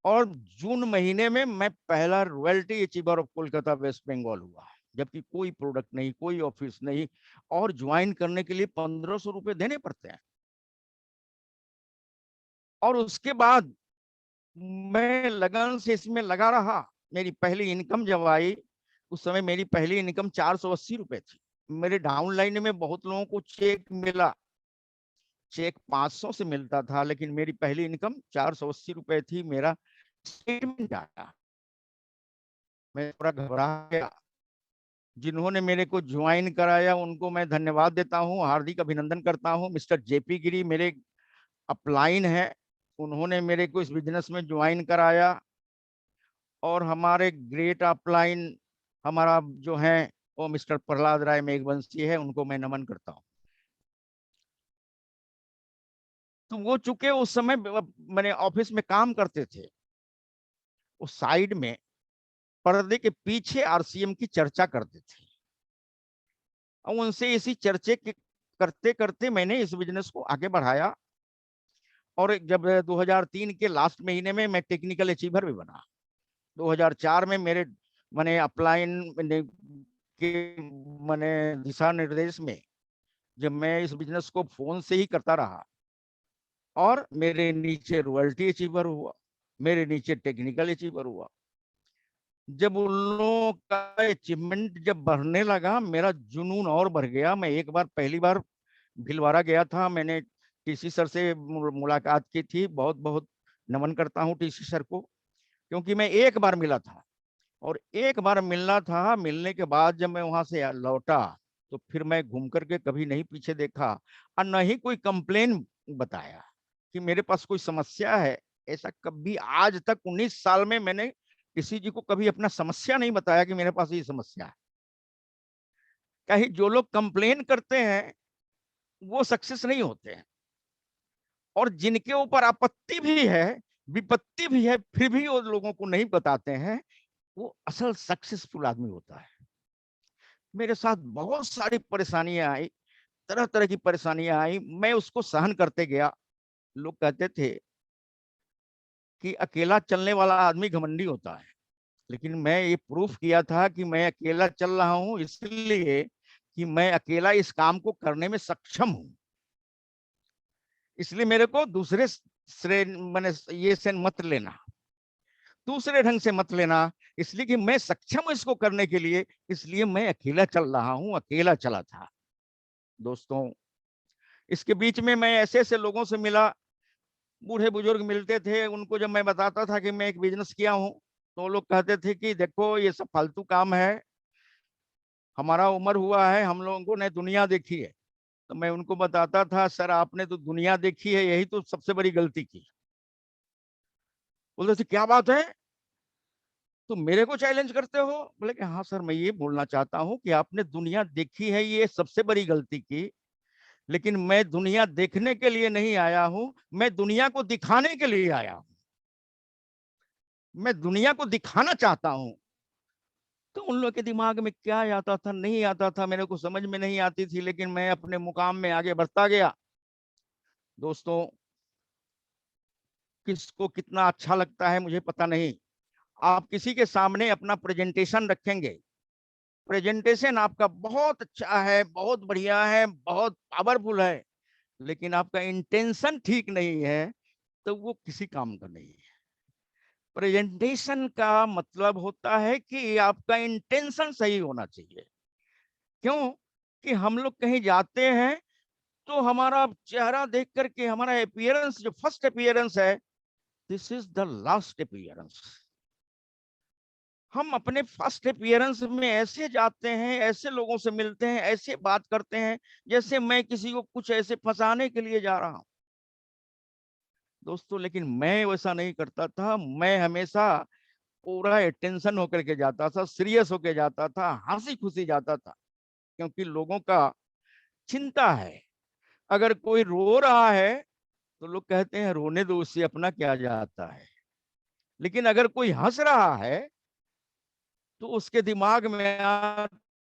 S6: और जून महीने में मैं पहला royalty achiever of Kolkata West Bengal हुआ, जबकि कोई प्रोडक्ट नहीं, कोई ऑफिस नहीं, और ज्वाइन करने के लिए 1500 रुपए देने पड़ते हैं। और उसके बाद मैं लगन से इसमें लगा रहा। मेरी पहली इनकम जब आई, उस समय मेरी पहली इनकम 480 रुपए थी। मेरे डाउनलाइन में बहुत लोगों को चेक मिला, चेक 500 से मिलता था, लेकिन मेरी पहली इनकम 480 रुपए थी। मेरा स्टेटमेंट आया, मैं थोड़ा घबरा गया, जिन्होंने मेरे को ज्वाइन कराया उनको मैं धन्यवाद देता हूं, हार्दिक अभिनंदन करता हूं। मिस्टर जेपी गिरी मेरे अपलाइन है, उन्होंने मेरे को इस बिजनेस में ज्वाइन कराया। और हमारे ग्रेट अपलाइन हमारा जो है वो मिस्टर प्रहलाद राय मेघवंशी है, उनको मैं नमन करता हूं। तो वो चूंकि उस समय मैंने ऑफिस में काम करते थे, उस साइड में पर्दे के पीछे आरसीएम की चर्चा करते थे, और उनसे इसी चर्चे के करते करते मैंने इस बिजनेस को आगे बढ़ाया। और जब 2003 के लास्ट महीने में मैं टेक्निकल अचीवर भी बना। 2004 में मेरे मैंने अपलाइन के मैंने दिशा निर्देश में जब मैं इस बिजनेस को फोन से ही करता रहा, और मेरे नीचे रॉयल्टी अचीवर हुआ, मेरे नीचे टेक्निकल अचीवर हुआ। जब उन लोगों का अचीवमेंट जब बढ़ने लगा, मेरा जुनून और बढ़ गया। मैं एक बार पहली बार भिलवाड़ा गया था, मैंने टीसी सर से मुलाकात की थी। बहुत बहुत नमन करता हूं टीसी सर को, क्योंकि मैं एक बार मिला था, और एक बार मिलना था। मिलने के बाद जब मैं वहां से लौटा तो फिर मैं घूम करके कभी नहीं पीछे देखा, और न ही कोई कंप्लेन बताया कि मेरे पास कोई समस्या है। ऐसा कभी आज तक 19 साल में मैंने किसी जी को कभी अपना समस्या नहीं बताया कि मेरे पास ये समस्या है। कहीं जो लोग कंप्लेन करते हैं वो सक्सेस नहीं होते हैं, और जिनके ऊपर आपत्ति भी है, विपत्ति भी है, फिर भी वो लोगों को नहीं बताते हैं, वो असल सक्सेसफुल आदमी होता है। मेरे साथ बहुत सारी परेशानियां आई, तरह तरह की परेशानियां आई, मैं उसको सहन करते गया। लोग कहते थे कि अकेला चलने वाला आदमी घमंडी होता है, लेकिन मैं ये प्रूफ किया था कि मैं अकेला चल रहा हूं इसलिए कि मैं अकेला इस काम को करने में सक्षम हूं। इसलिए मेरे को दूसरे श्रेय मैंने ये से मत लेना, दूसरे ढंग से मत लेना, इसलिए कि मैं सक्षम हूं इसको करने के लिए, इसलिए मैं अकेला चल रहा हूं, अकेला चला था। दोस्तों, इसके बीच में मैं ऐसे ऐसे लोगों से मिला, बूढ़े बुजुर्ग मिलते थे, उनको जब मैं बताता था कि मैं एक बिजनेस किया हूं, तो वो लोग कहते थे कि देखो ये सब फालतू काम है, हमारा उम्र हुआ है, हम लोगों ने दुनिया देखी है। तो मैं उनको बताता था, सर आपने तो दुनिया देखी है, यही तो सबसे बड़ी गलती की। बोलते थे क्या बात है, तो मेरे को चैलेंज करते हो? बोले कि हाँ सर, मैं ये बोलना चाहता हूँ कि आपने दुनिया देखी है, ये सबसे बड़ी गलती की, लेकिन मैं दुनिया देखने के लिए नहीं आया हूं, मैं दुनिया को दिखाने के लिए आया हूं। मैं दुनिया को दिखाना चाहता हूं। तो उन लोगों के दिमाग में क्या आता था, नहीं आता था, मेरे को समझ में नहीं आती थी, लेकिन मैं अपने मुकाम में आगे बढ़ता गया। दोस्तों, किसको कितना अच्छा लगता है मुझे पता नहीं। आप किसी के सामने अपना प्रेजेंटेशन रखेंगे, प्रेजेंटेशन आपका बहुत अच्छा है, बहुत बढ़िया है, बहुत पावरफुल है, लेकिन आपका इंटेंशन ठीक नहीं है, तो वो किसी काम का नहीं है। प्रेजेंटेशन का मतलब होता है कि आपका इंटेंशन सही होना चाहिए। क्यों? कि हम लोग कहीं जाते हैं तो हमारा चेहरा देख करके हमारा अपीयरेंस, जो फर्स्ट अपीयरेंस है, this is the last appearance. हम अपने फर्स्ट अपीयरेंस में ऐसे जाते हैं, ऐसे लोगों से मिलते हैं, ऐसे बात करते हैं जैसे मैं किसी को कुछ ऐसे फंसाने के लिए जा रहा हूं। दोस्तों, लेकिन मैं वैसा नहीं करता था। मैं हमेशा पूरा टेंशन होकर के जाता था, सीरियस होकर जाता था, हंसी खुशी जाता था, क्योंकि लोगों का चिंता है। अगर कोई रो रहा है तो लोग कहते हैं रोने दो, उससे अपना क्या जाता है। लेकिन अगर कोई हंस रहा है तो उसके दिमाग में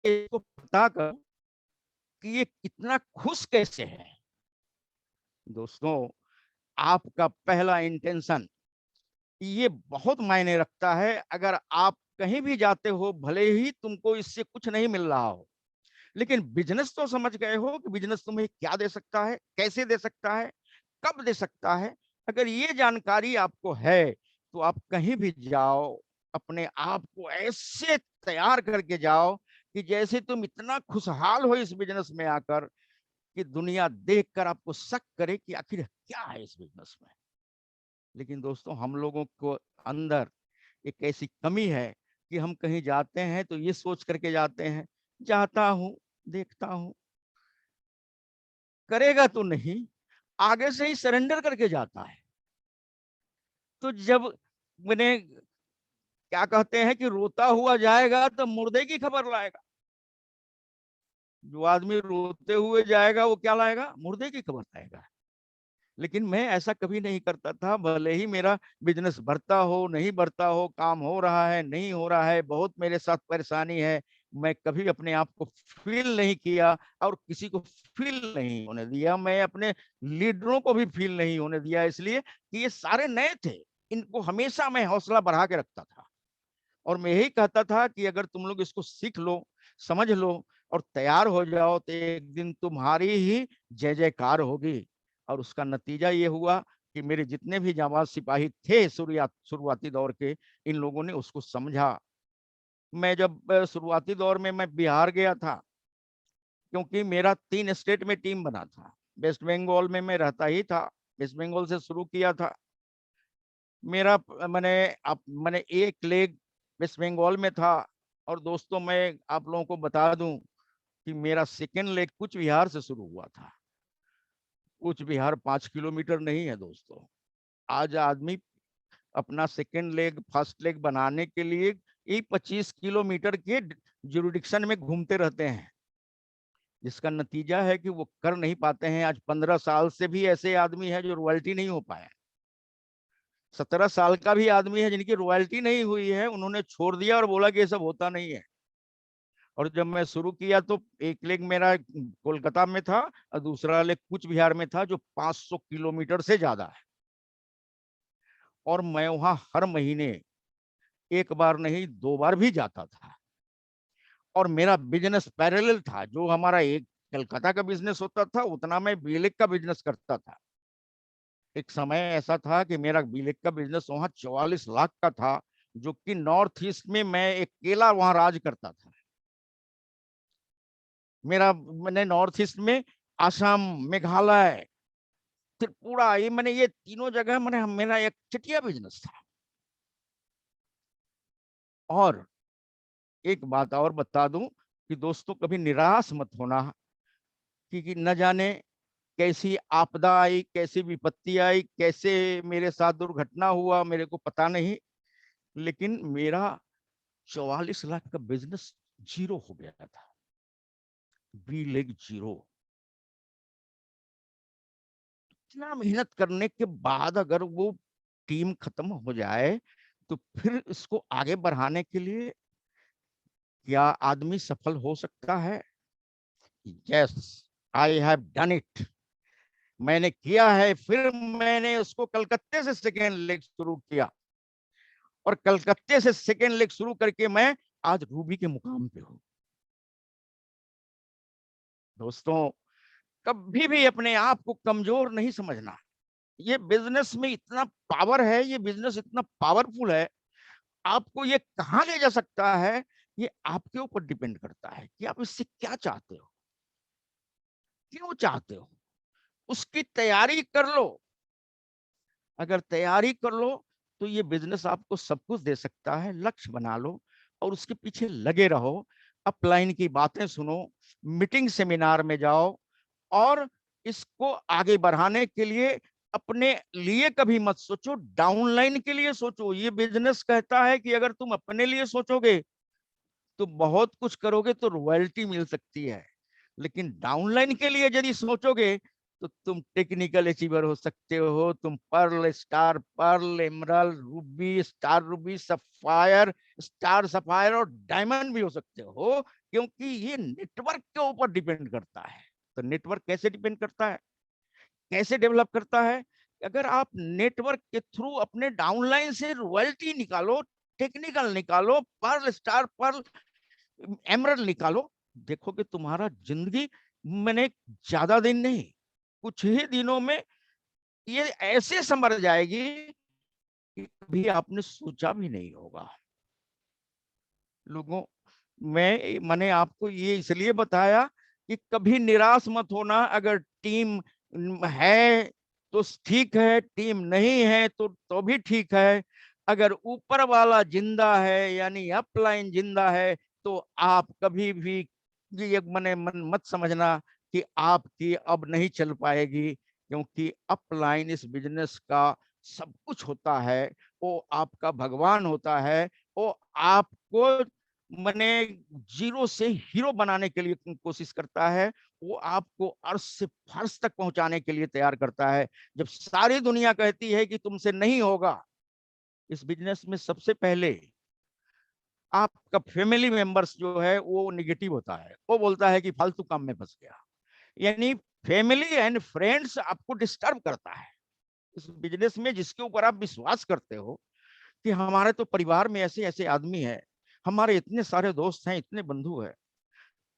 S6: इसको पता कर कि ये कितना खुश कैसे है। दोस्तों, आपका पहला इंटेंशन ये बहुत मायने रखता है। अगर आप कहीं भी जाते हो, भले ही तुमको इससे कुछ नहीं मिल रहा हो, लेकिन बिजनेस तो समझ गए हो कि बिजनेस तुम्हें क्या दे सकता है, कैसे दे सकता है, कब दे सकता है। अगर ये जानकारी आपको है तो आप कहीं भी जाओ, अपने आप को ऐसे तैयार करके जाओ कि जैसे तुम इतना खुशहाल हो इस बिजनेस में आकर कि दुनिया देखकर आपको शक करे कि आखिर क्या है इस बिजनेस में। लेकिन दोस्तों, हम लोगों को अंदर एक ऐसी कमी है कि हम कहीं जाते हैं तो ये सोच करके जाते हैं जाता हूं, देखता हूं, करेगा तो नहीं, आगे से ही सरेंडर करके जाता है। तो जब मैंने क्या कहते हैं कि रोता हुआ जाएगा तो मुर्दे की खबर लाएगा। जो आदमी रोते हुए जाएगा वो क्या लाएगा? मुर्दे की खबर लाएगा। लेकिन मैं ऐसा कभी नहीं करता था, भले ही मेरा बिजनेस बढ़ता हो नहीं बढ़ता हो, काम हो रहा है नहीं हो रहा है, बहुत मेरे साथ परेशानी है, मैं कभी अपने आप को फील नहीं किया और किसी को फील नहीं होने दिया। मैं अपने लीडरों को भी फील नहीं होने दिया, इसलिए कि ये सारे नए थे। इनको हमेशा मैं हौसला बढ़ा के रखता था और मैं यही कहता था कि अगर तुम लोग इसको सीख लो, समझ लो और तैयार हो जाओ तो एक दिन तुम्हारी ही जय जयकार होगी। और उसका नतीजा ये हुआ कि मेरे जितने भी जाबाज सिपाही थे शुरुआती दौर के, इन लोगों ने उसको समझा। मैं जब शुरुआती दौर में मैं बिहार गया था, क्योंकि मेरा 3 स्टेट में टीम बना था। वेस्ट बंगाल में मैं रहता ही था, वेस्ट बंगाल से शुरू किया था मेरा। मैंने एक लेग वेस्ट बंगाल में था। और दोस्तों मैं आप लोगों को बता दूं कि मेरा सेकेंड लेग कूच बिहार से शुरू हुआ था। कूच बिहार 5 किलोमीटर नहीं है दोस्तों। आज आदमी अपना सेकेंड लेग फर्स्ट लेग बनाने के लिए 25 किलोमीटर के जुरिडिक्शन में घूमते रहते हैं, जिसका नतीजा है कि वो कर नहीं पाते हैं। आज 15 साल से भी ऐसे आदमी है जो रॉयल्टी नहीं हो पाए, 17 साल का भी आदमी है जिनकी रॉयल्टी नहीं हुई है, उन्होंने छोड़ दिया और बोला कि ये सब होता नहीं है। और जब मैं शुरू किया तो एक लेग मेरा कोलकाता में था और दूसरा लेग कूच बिहार में था, जो 500 किलोमीटर से ज्यादा है। और मैं वहां हर महीने 1 बार नहीं 2 बार भी जाता था। और मेरा बिजनेस पैरेलल था, जो हमारा एक कलकत्ता का बिजनेस होता था उतना मैं बीलेग का बिजनेस करता था। एक समय ऐसा था कि मेरा बीलेग का बिजनेस वहां 44 लाख का था, जो कि नॉर्थ ईस्ट में मैं अकेला वहां राज करता था। मैंने नॉर्थ ईस्ट में असम, मेघालय, त्रिपुरा, ये तीनों जगह मेरा एक चटिया बिजनेस था। और एक बात और बता दूं कि दोस्तों कभी निराश मत होना, कि न जाने कैसी आपदा आई, कैसी विपत्ति आई, कैसे मेरे साथ दुर्घटना हुआ, मेरे को पता नहीं। लेकिन मेरा 44 लाख का बिजनेस जीरो हो गया था, बी लेग जीरो। इतना मेहनत करने के बाद अगर वो टीम खत्म हो जाए तो फिर इसको आगे बढ़ाने के लिए क्या आदमी सफल हो सकता है? Yes, I have done it. मैंने किया है। फिर मैंने उसको कलकत्ते से सेकेंड लेग शुरू किया और कलकत्ते से सेकेंड लेग शुरू करके मैं आज रूबी के मुकाम पे हूं। दोस्तों कभी भी अपने आप को कमजोर नहीं समझना। ये बिजनेस में इतना पावर है, ये बिजनेस इतना पावरफुल है, आपको ये कहां ले जा सकता है ये आपके ऊपर डिपेंड करता है कि आप इससे क्या चाहते हो, क्यों चाहते हो। उसकी तैयारी कर लो। अगर तैयारी कर लो तो ये बिजनेस आपको सब कुछ दे सकता है। लक्ष्य बना लो और उसके पीछे लगे रहो। अपलाइन की बातें सुनो, मीटिंग सेमिनार में जाओ और इसको आगे बढ़ाने के लिए अपने लिए कभी मत सोचो, डाउनलाइन के लिए सोचो। ये बिजनेस कहता है कि अगर तुम अपने लिए सोचोगे तो बहुत कुछ करोगे तो रॉयल्टी मिल सकती है, लेकिन डाउनलाइन के लिए यदि सोचोगे तो तुम टेक्निकल अचीवर हो सकते हो। तुम pearl, star pearl, emerald, ruby, star ruby, sapphire, star sapphire और डायमंड भी हो सकते हो, क्योंकि ये नेटवर्क के ऊपर डिपेंड करता है। तो नेटवर्क कैसे डिपेंड करता है, कैसे डेवलप करता है? अगर आप नेटवर्क के थ्रू अपने डाउनलाइन से रॉयल्टी निकालो, टेक्निकल निकालो, पर्ल, स्टार पर्ल, एमरल्ड निकालो, देखोगे तुम्हारा जिंदगी मैंने ज्यादा दिन नहीं, कुछ ही दिनों में ये ऐसे संभल जाएगी कि कभी आपने सोचा भी नहीं होगा। लोगों मैंने आपको ये इसलिए बताया कि कभी निराश मत होना। अगर टीम है तो ठीक है, टीम नहीं है तो भी ठीक है। अगर ऊपर वाला जिंदा है यानी अपलाइन जिंदा है तो आप कभी भी ये मने मन मत समझना कि आपकी अब नहीं चल पाएगी, क्योंकि अपलाइन इस बिजनेस का सब कुछ होता है। वो आपका भगवान होता है। वो आपको मने जीरो से हीरो बनाने के लिए कोशिश करता है। वो आपको अर्श से फर्श तक पहुंचाने के लिए तैयार करता है। जब सारी दुनिया कहती है कि तुमसे नहीं होगा, इस बिजनेस में सबसे पहले आपका फैमिली मेंबर्स जो है वो निगेटिव होता है। वो बोलता है कि फालतू काम में फंस गया। यानी फैमिली एंड फ्रेंड्स आपको डिस्टर्ब करता है इस बिजनेस में, जिसके ऊपर आप विश्वास करते हो कि हमारे तो परिवार में ऐसे ऐसे आदमी है, हमारे इतने सारे दोस्त हैं, इतने बंधु हैं।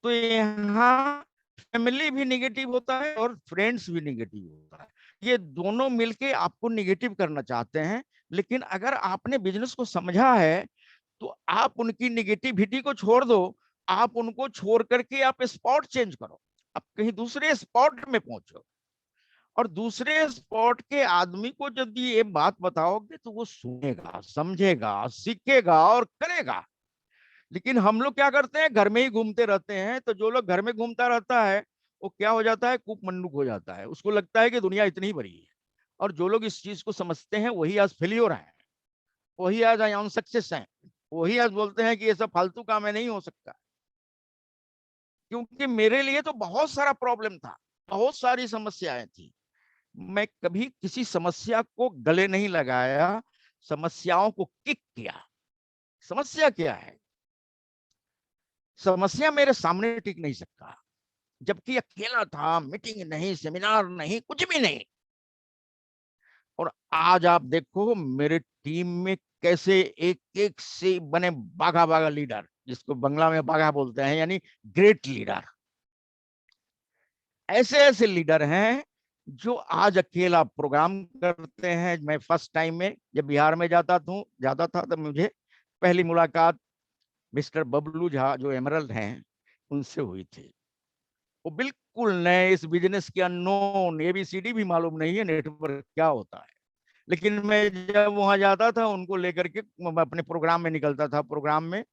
S6: तो यहाँ फैमिली भी निगेटिव होता है और फ्रेंड्स भी निगेटिव होता है। ये दोनों मिलके आपको निगेटिव करना चाहते हैं। लेकिन अगर आपने बिजनेस को समझा है तो आप उनकी निगेटिविटी को छोड़ दो। आप उनको छोड़ करके आप स्पॉट चेंज करो, आप कहीं दूसरे स्पॉट में पहुंचो और दूसरे स्पॉट के आदमी को यदि ये बात बताओगे तो वो सुनेगा, समझेगा, सीखेगा और करेगा। लेकिन हम लोग क्या करते हैं, घर में ही घूमते रहते हैं। तो जो लोग घर में घूमता रहता है वो क्या हो जाता है, कूप मंडूक हो जाता है। उसको लगता है कि दुनिया इतनी ही बड़ी है। और जो लोग इस चीज को समझते हैं वही आज फेलियर है, वही आज अनसक्सेस है, वही आज बोलते हैं कि ये सब फालतू काम है, नहीं हो सकता। क्योंकि मेरे लिए तो बहुत सारा प्रॉब्लम था, बहुत सारी समस्याएं थी। मैं कभी किसी समस्या को गले नहीं लगाया, समस्याओं को किक किया। समस्या क्या है? समस्या मेरे सामने टिक नहीं सकता, जबकि अकेला था, मीटिंग नहीं, सेमिनार नहीं, कुछ भी नहीं। और आज आप देखो मेरे टीम में कैसे एक एक से बने बाघा बाघा लीडर, जिसको बंगला में बाघा बोलते हैं, यानी ग्रेट लीडर। ऐसे ऐसे लीडर हैं जो आज अकेला प्रोग्राम करते हैं। मैं फर्स्ट टाइम में जब बिहार में जाता था तब मुझे पहली मुलाकात मिस्टर बबलू झा जो एमरल्ड हैं उनसे हुई थी। वो बिल्कुल नए, इस बिजनेस के अननोन, एबीसीडी भी मालूम नहीं है नेटवर्क क्या होता है। लेकिन मैं जब वहां जाता था उनको लेकर के अपने प्रोग्राम में निकलता था। प्रोग्राम में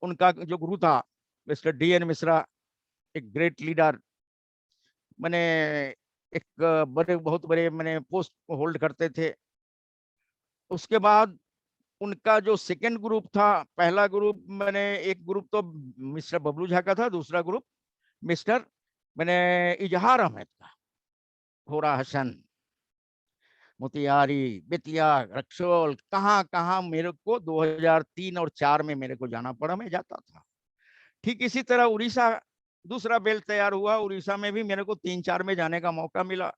S6: उनका जो गुरु था मिस्टर डीएन मिश्रा, एक ग्रेट लीडर, मैंने एक बड़े बहुत बड़े मैंने पोस्ट होल्ड करते थे। उसके बाद उनका जो सेकंड ग्रुप था, पहला ग्रुप मैंने, एक ग्रुप तो मिस्टर बबलू झा का था, दूसरा ग्रुप मिस्टर मैंने इजहार अहमद का, होरा हसन, मोतिहारी, बेतिया, रक्सौल, कहाँ कहाँ मेरे को 2003 और 4 में मेरे को जाना पड़ा, मैं जाता था। ठीक इसी तरह उड़ीसा दूसरा बेल्ट तैयार हुआ, उड़ीसा में भी मेरे को 3-4 में जाने का मौका मिला।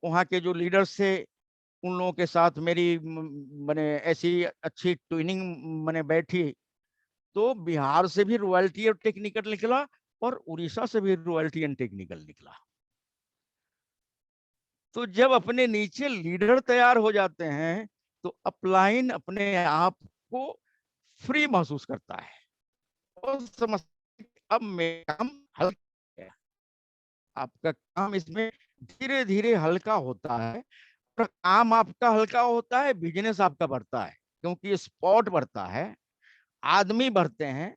S6: वहाँ के जो लीडर्स थे उन लोगों के साथ मेरी मैंने ऐसी अच्छी ट्रेनिंग मैंने बैठी। तो बिहार से भी रॉयल्टी और टेक्निकल निकला और उड़ीसा से भी रॉयल्टी एंड टेक्निकल निकला। तो जब अपने नीचे लीडर तैयार हो जाते हैं तो अपलाइन अपने आप को फ्री महसूस करता है और समझ, अब मेरा काम हल्का है। आपका काम इसमें धीरे धीरे हल्का होता है। और काम आपका हल्का होता है, बिजनेस आपका बढ़ता है, क्योंकि स्पॉट बढ़ता है, आदमी बढ़ते हैं,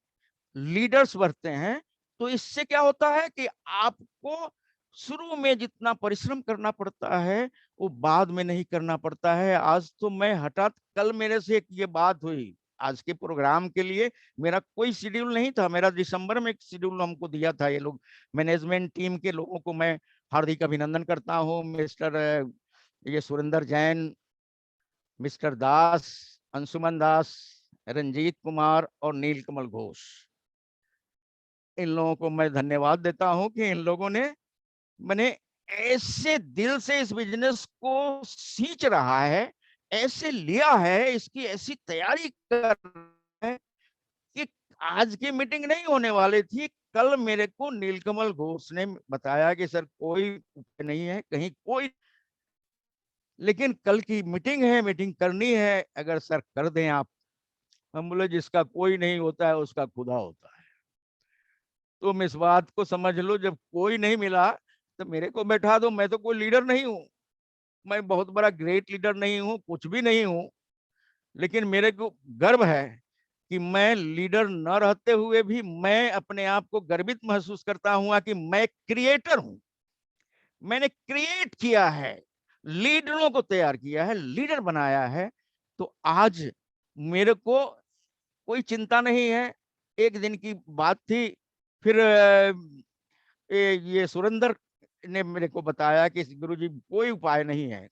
S6: लीडर्स बढ़ते हैं। तो इससे क्या होता है कि आपको शुरू में जितना परिश्रम करना पड़ता है वो बाद में नहीं करना पड़ता है। आज तो मैं हठात कल मेरे से एक ये बात हुई, आज के प्रोग्राम के लिए मेरा कोई शेड्यूल नहीं था। मेरा दिसंबर में एक शेड्यूल हमको दिया था। ये लोग मैनेजमेंट टीम के लोगों को मैं हार्दिक अभिनंदन करता हूँ। मिस्टर ये सुरेंद्र जैन, मिस्टर दास, अंशुमन दास, रंजीत कुमार और नीलकमल घोष, इन लोगों को मैं धन्यवाद देता हूं कि इन लोगों ने मैंने ऐसे दिल से इस बिजनेस को सींच रहा है, ऐसे लिया है, इसकी ऐसी तैयारी कर रहा है कि आज की मीटिंग नहीं होने वाली थी। कल मेरे को नीलकमल घोष ने बताया कि सर कोई नहीं है कहीं कोई, लेकिन कल की मीटिंग है, मीटिंग करनी है, अगर सर कर दें आप। हम बोले जिसका कोई नहीं होता है उसका खुदा होता है। तुम इस बात को समझ लो, जब कोई नहीं मिला तो मेरे को बैठा दो। मैं तो कोई लीडर नहीं हूँ, मैं बहुत बड़ा ग्रेट लीडर नहीं हूँ, कुछ भी नहीं हूँ। लेकिन मेरे को गर्व है कि मैं लीडर न रहते हुए भी मैं अपने आप को गर्वित महसूस करता हूं कि मैं क्रिएटर हूं। मैंने क्रिएट किया है, लीडरों को तैयार किया है, लीडर बनाया है। तो आज मेरे को कोई चिंता नहीं है। एक दिन की बात थी, फिर ये सुरेंद्र ने मेरे को बताया कि गुरुजी कोई उपाय नहीं है,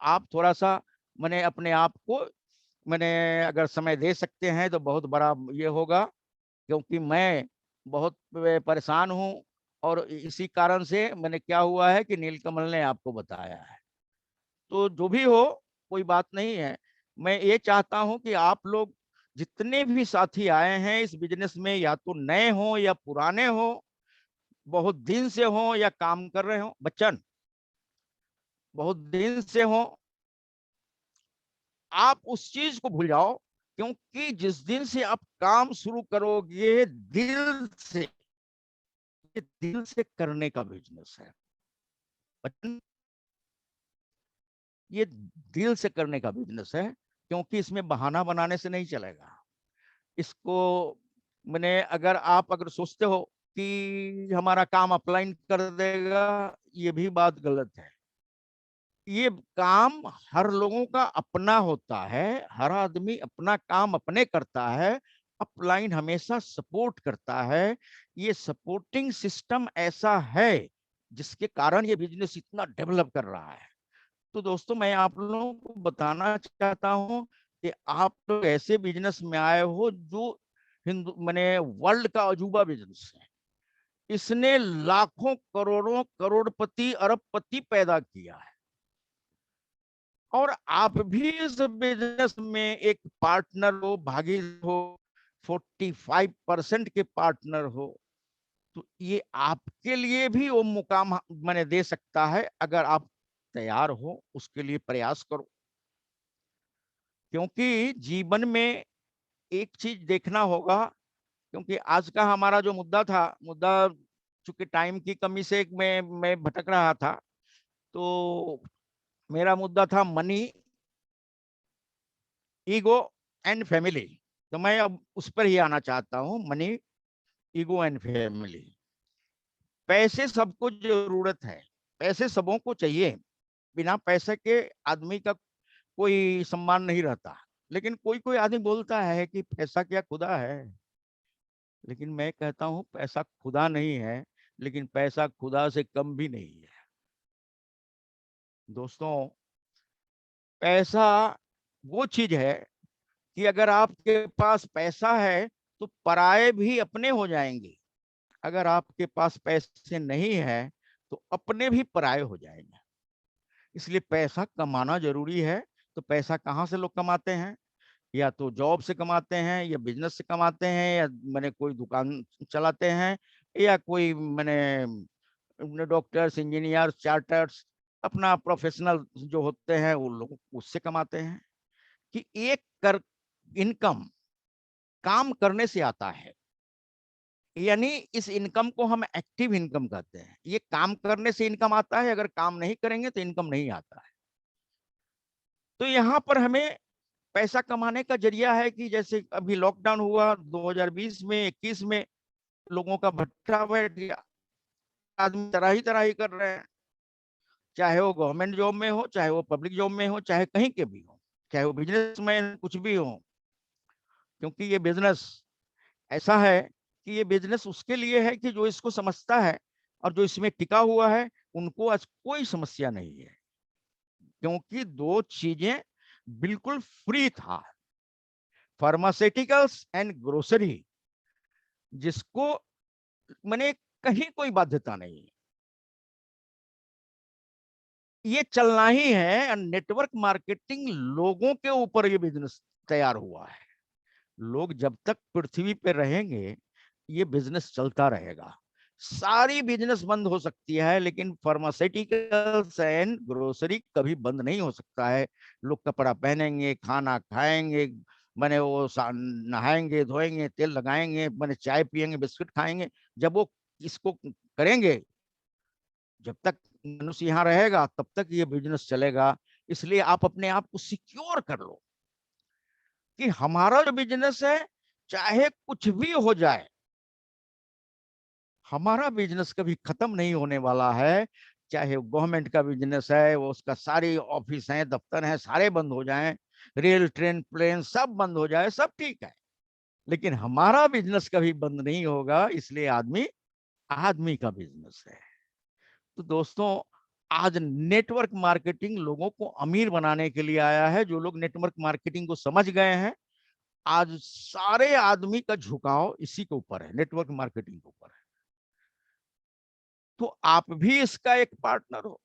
S6: आप थोड़ा सा मैंने अपने आप को मैंने अगर समय दे सकते हैं तो बहुत बड़ा ये होगा, क्योंकि मैं बहुत परेशान हूं। और इसी कारण से मैंने क्या हुआ है कि नीलकमल ने आपको बताया है। तो जो भी हो, कोई बात नहीं है। मैं ये चाहता हूं कि आप लोग जितने भी साथी आए हैं इस बिजनेस में, या तो नए हो या पुराने हो, बहुत दिन से हो या काम कर रहे हो, बच्चन बहुत दिन से हो, आप उस चीज को भूल जाओ, क्योंकि जिस दिन से आप काम शुरू करोगे दिल से, ये दिल से करने का बिजनेस है बच्चन, ये दिल से करने का बिजनेस है, क्योंकि इसमें बहाना बनाने से नहीं चलेगा। इसको मैंने अगर सोचते हो कि हमारा काम अपलाइन कर देगा, ये भी बात गलत है। ये काम हर लोगों का अपना होता है, हर आदमी अपना काम अपने करता है, अपलाइन हमेशा सपोर्ट करता है। ये सपोर्टिंग सिस्टम ऐसा है जिसके कारण ये बिजनेस इतना डेवलप कर रहा है। तो दोस्तों, मैं आप लोगों को बताना चाहता हूं कि आप लोग ऐसे बिजनेस में आए हो जो हिंदू माने वर्ल्ड का अजूबा बिजनेस है। इसने लाखों करोड़ों करोड़पति अरबपति पैदा किया है, और आप भी इस बिजनेस में एक पार्टनर हो, भागीदार हो, 45% के पार्टनर हो। तो ये आपके लिए भी वो मुकाम मैंने दे सकता है, अगर आप तैयार हो उसके लिए प्रयास करो। क्योंकि जीवन में एक चीज देखना होगा, क्योंकि आज का हमारा जो मुद्दा चूंकि टाइम की कमी से मैं भटक रहा था, तो मेरा मुद्दा था मनी, ईगो एंड फैमिली। तो मैं अब उस पर ही आना चाहता हूं, मनी, ईगो एंड फैमिली। पैसे सबको जरूरत है, पैसे सबों को चाहिए, बिना पैसे के आदमी का कोई सम्मान नहीं रहता। लेकिन कोई कोई आदमी बोलता है कि पैसा क्या खुदा है, लेकिन मैं कहता हूं पैसा खुदा नहीं है, लेकिन पैसा खुदा से कम भी नहीं है। दोस्तों, पैसा वो चीज है कि अगर आपके पास पैसा है तो पराये भी अपने हो जाएंगे, अगर आपके पास पैसे नहीं है तो अपने भी पराये हो जाएंगे। इसलिए पैसा कमाना जरूरी है। तो पैसा कहाँ से लोग कमाते हैं? या तो जॉब से कमाते हैं, या बिजनेस से कमाते हैं, या मैंने कोई दुकान चलाते हैं, या कोई मैंने डॉक्टर्स, इंजीनियर, चार्टर्स, अपना प्रोफेशनल जो होते हैं वो लोग उससे कमाते हैं। कि एक कर इनकम काम करने से आता है, यानी इस इनकम को हम एक्टिव इनकम कहते हैं। ये काम करने से इनकम आता है, अगर काम नहीं करेंगे तो इनकम नहीं आता है। तो यहाँ पर हमें पैसा कमाने का जरिया है कि जैसे अभी लॉकडाउन हुआ 2020 में, 21 में, लोगों का भट्टा बैठ गया, आदमी तराही कर रहे हैं, चाहे वो गवर्नमेंट जॉब में हो, चाहे वो पब्लिक जॉब में हो, चाहे कहीं के भी हो, चाहे वो बिजनेसमैन कुछ भी हो। क्योंकि ये बिजनेस ऐसा है कि ये बिजनेस उसके लिए है कि जो इसको समझता है और जो इसमें टिका हुआ है, उनको आज कोई समस्या नहीं है। क्योंकि दो चीजें बिल्कुल फ्री था, फार्मास्यूटिकल्स एंड ग्रोसरी, जिसको मैंने कहीं कोई बाध्यता नहीं है, ये चलना ही है। नेटवर्क मार्केटिंग लोगों के ऊपर ये बिजनेस तैयार हुआ है। लोग जब तक पृथ्वी पे रहेंगे ये बिजनेस चलता रहेगा। सारी बिजनेस बंद हो सकती है, लेकिन फार्मास्यूटिकल्स एंड ग्रोसरी कभी बंद नहीं हो सकता है। लोग कपड़ा पहनेंगे, खाना खाएंगे, मैंने वो नहाएंगे, धोएंगे, तेल लगाएंगे, मैंने चाय पिएंगे, बिस्किट खाएंगे। जब वो इसको करेंगे, जब तक मनुष्य यहाँ रहेगा तब तक ये बिजनेस चलेगा। इसलिए आप अपने आप को सिक्योर कर लो कि हमारा जो बिजनेस है, चाहे कुछ भी हो जाए, हमारा बिजनेस कभी खत्म नहीं होने वाला है। चाहे गवर्नमेंट का बिजनेस है, वो उसका सारी ऑफिस है, दफ्तर है, सारे बंद हो जाएं, रेल ट्रेन प्लेन सब बंद हो जाए, सब ठीक है, लेकिन हमारा बिजनेस कभी बंद नहीं होगा। इसलिए आदमी आदमी का बिजनेस है। तो दोस्तों, आज नेटवर्क मार्केटिंग लोगों को अमीर बनाने के लिए आया है। जो लोग नेटवर्क मार्केटिंग को समझ गए हैं, आज सारे आदमी का झुकाव इसी के ऊपर है, नेटवर्क मार्केटिंग के ऊपर है। तो आप भी इसका एक पार्टनर हो।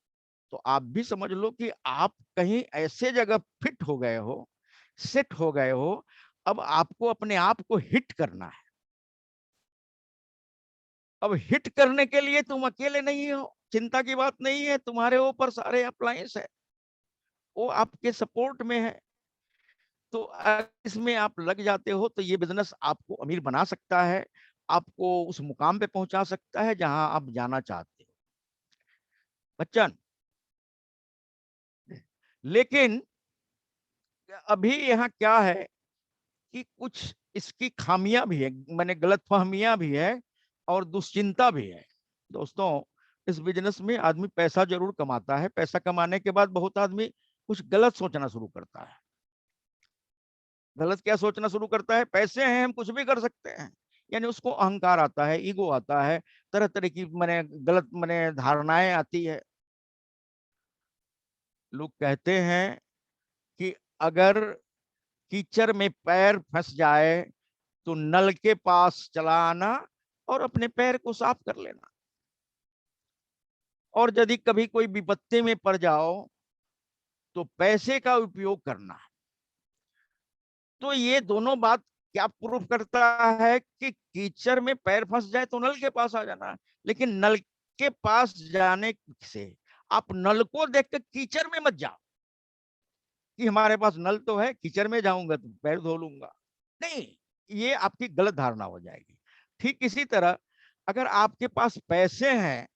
S6: तो आप भी समझ लो कि आप कहीं ऐसे जगह फिट हो गए हो, सेट हो गए हो, अब आपको अपने आप को हिट करना है। अब हिट करने के लिए तुम अकेले नहीं हो, चिंता की बात नहीं है, तुम्हारे ऊपर सारे अप्लायंस है, वो आपके सपोर्ट में है। तो इसमें आप लग जाते हो तो ये बिजनेस आपको अमीर बना सकता है, आपको उस मुकाम पे पहुंचा सकता है जहां आप जाना चाहते हो। बच्चन, लेकिन अभी यहाँ क्या है कि कुछ इसकी खामियां भी है, मैंने गलतफहमियां भी है और दुश्चिंता भी है। दोस्तों, इस बिजनेस में आदमी पैसा जरूर कमाता है, पैसा कमाने के बाद बहुत आदमी कुछ गलत सोचना शुरू करता है। गलत क्या सोचना शुरू करता है? पैसे हैं, हम कुछ भी कर सकते हैं, यानी उसको अहंकार आता है, ईगो आता है, तरह तरह की मैंने गलत मैंने धारणाएं आती है। लोग कहते हैं कि अगर कीचड़ में पैर फंस जाए तो नल के पास चला आना और अपने पैर को साफ कर लेना, और यदि कभी कोई विपत्ति में पड़ जाओ तो पैसे का उपयोग करना। तो ये दोनों बात क्या प्रूफ करता है कि कीचड़ में पैर फंस जाए तो नल के पास आ जाना, लेकिन नल के पास जाने से आप नल को देखकर कीचड़ में मत जाओ कि हमारे पास नल तो है, कीचड़ में जाऊंगा तो पैर धो लूंगा। नहीं, ये आपकी गलत धारणा हो जाएगी। ठीक इसी तरह अगर आपके पास पैसे हैं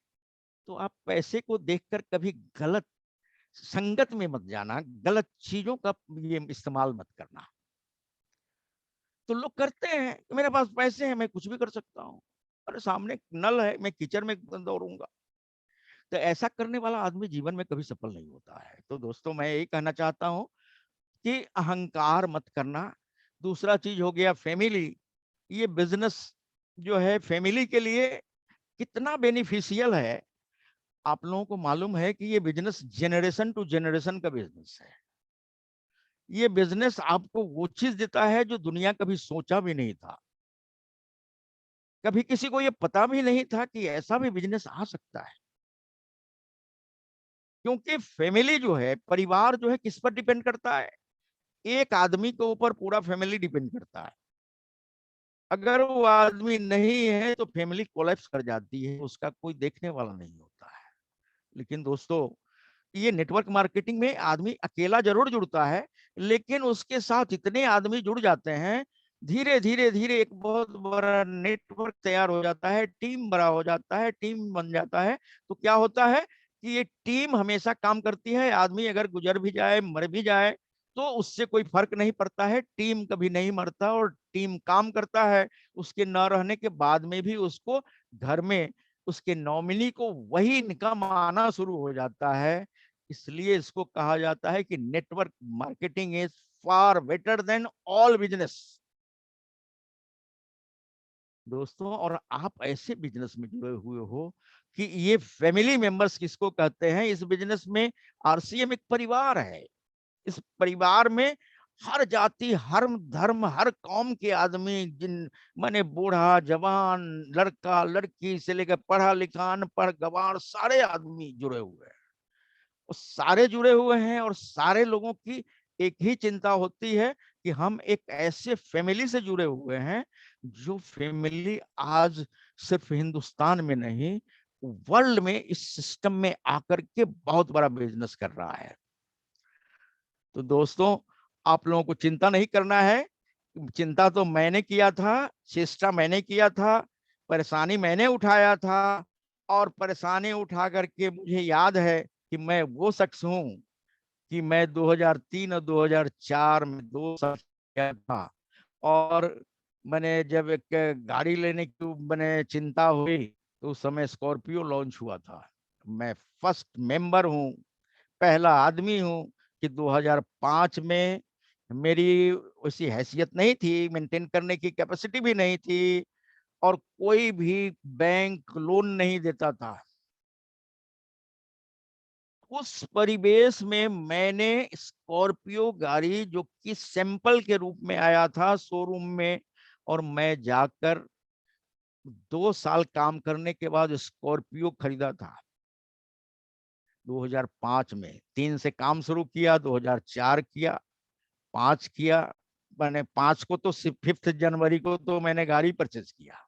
S6: तो आप पैसे को देखकर कभी गलत संगत में मत जाना, गलत चीजों का ये इस्तेमाल मत करना। तो लोग करते हैं कि मेरे पास पैसे हैं, मैं कुछ भी कर सकता हूँ, अरे सामने नल है, मैं कीचड़ में दौड़ूंगा। तो ऐसा करने वाला आदमी जीवन में कभी सफल नहीं होता है। तो दोस्तों, मैं यही कहना चाहता हूँ कि अहंकार मत करना। दूसरा चीज हो गया फैमिली। ये बिजनेस जो है फैमिली के लिए कितना बेनिफिशियल है, आप लोगों को मालूम है कि ये बिजनेस जनरेशन टू जनरेशन का बिजनेस है। ये बिजनेस आपको वो चीज देता है जो दुनिया कभी सोचा भी नहीं था। कभी किसी को ये पता भी नहीं था कि ऐसा भी बिजनेस आ सकता है, क्योंकि फैमिली जो है, परिवार जो है, किस पर डिपेंड करता है? एक आदमी के ऊपर पूरा फैमिली डिपेंड करता है। अगर वो आदमी नहीं है तो फैमिली कोलैप्स कर जाती है, उसका कोई देखने वाला नहीं होता है। लेकिन दोस्तों, ये नेटवर्क मार्केटिंग में आदमी अकेला जरूर जुड़ता है, लेकिन उसके साथ इतने आदमी जुड़ जाते हैं, धीरे धीरे धीरे एक बहुत बड़ा नेटवर्क तैयार हो जाता है, टीम बड़ा हो जाता है, टीम बन जाता है। तो क्या होता है कि ये टीम हमेशा काम करती है। आदमी अगर गुजर भी जाए, मर भी जाए, तो उससे कोई फर्क नहीं पड़ता है, टीम कभी नहीं मरता और टीम काम करता है। उसके न रहने के बाद में भी उसको घर में उसके नॉमिनी को वही इनकम आना शुरू हो जाता है। इसलिए इसको कहा जाता है कि network marketing is far better than all business. दोस्तों, और आप ऐसे बिजनेस में जुड़े हुए हो कि ये फैमिली मेंबर्स किसको कहते हैं? इस बिजनेस में आरसीएम एक परिवार है। इस परिवार में हर जाति, हर धर्म, हर कौम के आदमी, जिन माने बूढ़ा, जवान, लड़का, लड़की से लेकर पढ़ा लिखा, अनपढ़, गवार, सारे आदमी जुड़े हुए हैं। और सारे जुड़े हुए हैं और सारे लोगों की एक ही चिंता होती है कि हम एक ऐसे फैमिली से जुड़े हुए हैं जो फैमिली आज सिर्फ हिंदुस्तान में नहीं, वर्ल्ड में इस सिस्टम में आकर के बहुत बड़ा बिजनेस कर रहा है। तो दोस्तों, आप लोगों को चिंता नहीं करना है। चिंता तो मैंने किया था, चेष्टा मैंने किया था, परेशानी मैंने उठाया था, और परेशानी उठा करके मुझे याद है कि मैं वो शख्स हूं कि मैं 2003 और 2004 में 2 साल किया था, और मैंने जब एक गाड़ी लेने की मैंने चिंता हुई तो उस समय स्कॉर्पियो लॉन्च हुआ था। मैं फर्स्ट मेंबर हूँ, पहला आदमी हूँ कि 2005 में मेरी वैसी हैसियत नहीं थी, मेंटेन करने की कैपेसिटी भी नहीं थी और कोई भी बैंक लोन नहीं देता था। उस परिवेश में मैंने स्कॉर्पियो गाड़ी जो कि सैंपल के रूप में आया था शोरूम में, और मैं जाकर 2 साल काम करने के बाद स्कॉर्पियो खरीदा था 2005 में। 3 से काम शुरू किया, 2004 किया, 5 किया। मैंने 5 को तो 5 जनवरी को तो मैंने गाड़ी परचेज किया।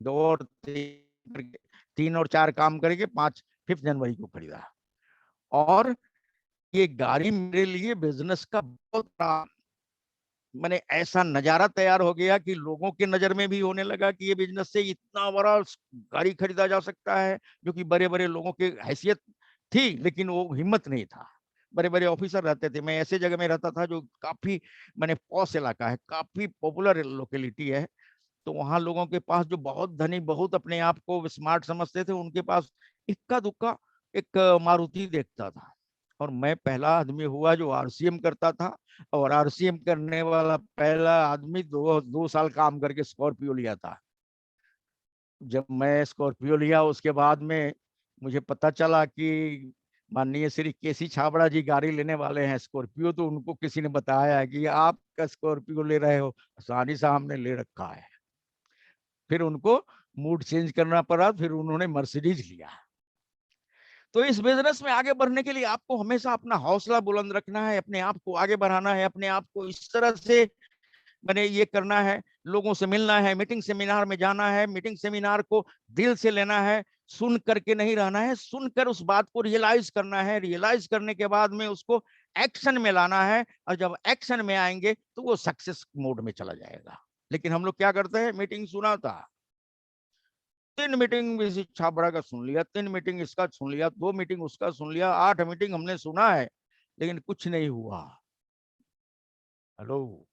S6: 2 और 3 और 4 काम करके 5 जनवरी को खरीदा। और ये गाड़ी मेरे लिए बिजनेस का बहुत बड़ा, मैंने ऐसा नजारा तैयार हो गया कि लोगों के नजर में भी होने लगा कि ये बिजनेस से इतना बड़ा गाड़ी खरीदा जा सकता है, जो कि बड़े बड़े लोगों की हैसियत थी लेकिन वो हिम्मत नहीं था। बड़े बड़े ऑफिसर रहते थे, मैं ऐसे जगह में रहता था जो काफी मैंने पॉश इलाका है, काफी पॉपुलर लोकेलिटी है। तो वहां लोगों के पास जो बहुत धनी, बहुत अपने आप को स्मार्ट समझते थे, उनके पास इक्का दुक्का एक मारुति देखता था। और मैं पहला आदमी हुआ जो आरसीएम करता था, और आरसीएम करने वाला पहला आदमी 2 साल काम करके स्कॉर्पियो लिया था। जब मैं स्कॉर्पियो लिया उसके बाद में मुझे पता चला कि माननीय श्री केसी छाबड़ा जी गाड़ी लेने वाले हैं स्कॉर्पियो, तो उनको किसी ने बताया कि आप का स्कॉर्पियो ले रहे हो, आसानी से हमने ले रखा है। फिर उनको मूड चेंज करना पड़ा, फिर उन्होंने मर्सिडीज लिया। तो इस बिजनेस में आगे बढ़ने के लिए आपको हमेशा अपना हौसला बुलंद रखना है, अपने आप को आगे बढ़ाना है, अपने आप को इस तरह से मैंने ये करना है, लोगों से मिलना है, मीटिंग सेमिनार में जाना है, मीटिंग सेमिनार को दिल से लेना है, सुन करके नहीं रहना है, सुनकर उस बात को रियलाइज करना है, रियलाइज करने के बाद में उसको एक्शन में लाना है, और जब एक्शन में आएंगे तो वो सक्सेस मोड में चला जाएगा। लेकिन हम लोग क्या करते हैं, मीटिंग सुना था, 3 मीटिंग इसी छाबड़ा का सुन लिया, 3 मीटिंग इसका सुन लिया, 2 मीटिंग उसका सुन लिया, 8 मीटिंग हमने सुना है, लेकिन कुछ नहीं हुआ। हेलो,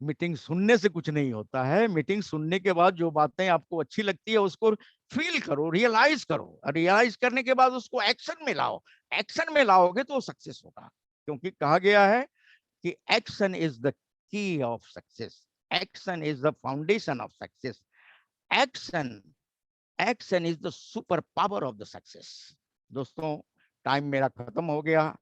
S6: मीटिंग सुनने से कुछ नहीं होता है। मीटिंग सुनने के बाद जो बातें आपको अच्छी लगती है उसको फील करो, रियलाइज करो, रियलाइज करने के बाद उसको एक्शन में लाओ। एक्शन में लाओगे तो सक्सेस होगा, क्योंकि कहा गया है कि action is the key of success, action is the foundation of success, action action is the super power of the success. दोस्तों, टाइम मेरा खत्म हो गया,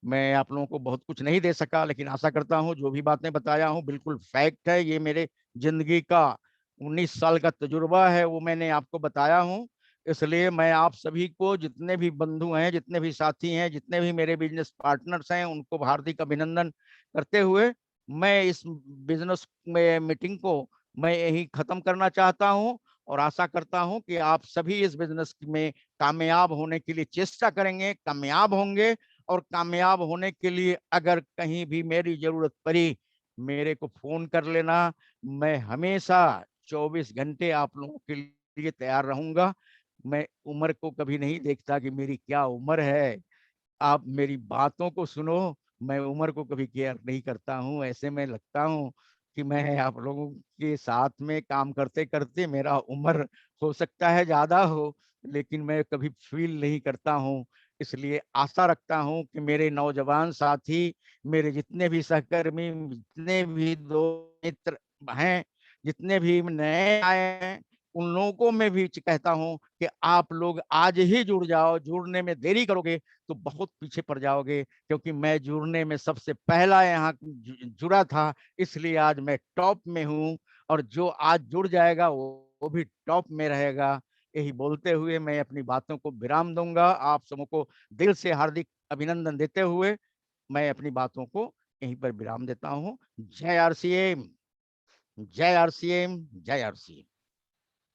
S6: मैं आप लोगों को बहुत कुछ नहीं दे सका, लेकिन आशा करता हूं जो भी बातें बताया हूं बिल्कुल फैक्ट है। ये मेरे जिंदगी का 19 साल का तजुर्बा है, वो मैंने आपको बताया हूं। इसलिए मैं आप सभी को, जितने भी बंधु हैं, जितने भी साथी हैं, जितने भी मेरे बिजनेस पार्टनर्स हैं, उनको हार्दिक अभिनंदन करते हुए मैं इस बिजनेस में मीटिंग को मैं यही खत्म करना चाहता हूं, और आशा करता हूं कि आप सभी इस बिजनेस में कामयाब होने के लिए चेष्टा करेंगे, कामयाब होंगे। और कामयाब होने के लिए अगर कहीं भी मेरी जरूरत पड़ी, मेरे को फोन कर लेना। मैं हमेशा 24 घंटे आप लोगों के लिए तैयार रहूंगा। मैं उम्र को कभी नहीं देखता कि मेरी क्या उम्र है, आप मेरी बातों को सुनो। मैं उम्र को कभी केयर नहीं करता हूँ। ऐसे में लगता हूँ कि मैं आप लोगों के साथ में काम करते करते मेरा उम्र हो सकता है ज्यादा हो, लेकिन मैं कभी फील नहीं करता हूँ। इसलिए आशा रखता हूँ कि मेरे नौजवान साथी, मेरे जितने भी सहकर्मी, जितने भी दोस्त मित्र हैं, जितने भी नए आए हैं, उन लोगों में भी कहता हूँ कि आप लोग आज ही जुड़ जाओ। जुड़ने में देरी करोगे तो बहुत पीछे पड़ जाओगे, क्योंकि मैं जुड़ने में सबसे पहला यहाँ जुड़ा था, इसलिए आज मैं टॉप में हूँ, और जो आज जुड़ जाएगा वो भी टॉप में रहेगा। यही बोलते हुए मैं अपनी बातों को विराम दूंगा। आप सबों को दिल से हार्दिक अभिनंदन देते हुए मैं अपनी बातों को यहीं पर विराम देता हूँ। जय आरसीएम, जय आरसीएम, जय आरसीएम।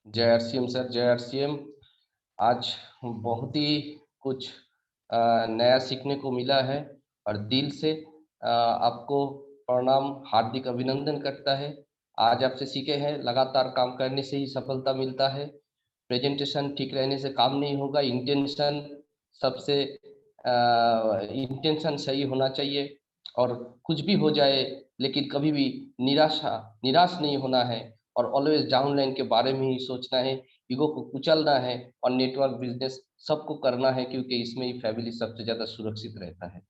S4: जय आरसीएम सर, जय आरसीएम। आज बहुत ही कुछ नया सीखने को मिला है, और दिल से आपको प्रणाम, हार्दिक अभिनंदन करता है। आज आपसे सीखे हैं, लगातार काम करने से ही सफलता मिलता है। प्रेजेंटेशन ठीक रहने से काम नहीं होगा, इंटेंशन सही होना चाहिए। और कुछ भी हो जाए, लेकिन कभी भी निराश नहीं होना है और ऑलवेज डाउनलाइन के बारे में ही सोचना है, ईगो को कुचलना है और नेटवर्क बिजनेस सबको करना है, क्योंकि इसमें ही फैमिली सबसे ज्यादा सुरक्षित रहता है।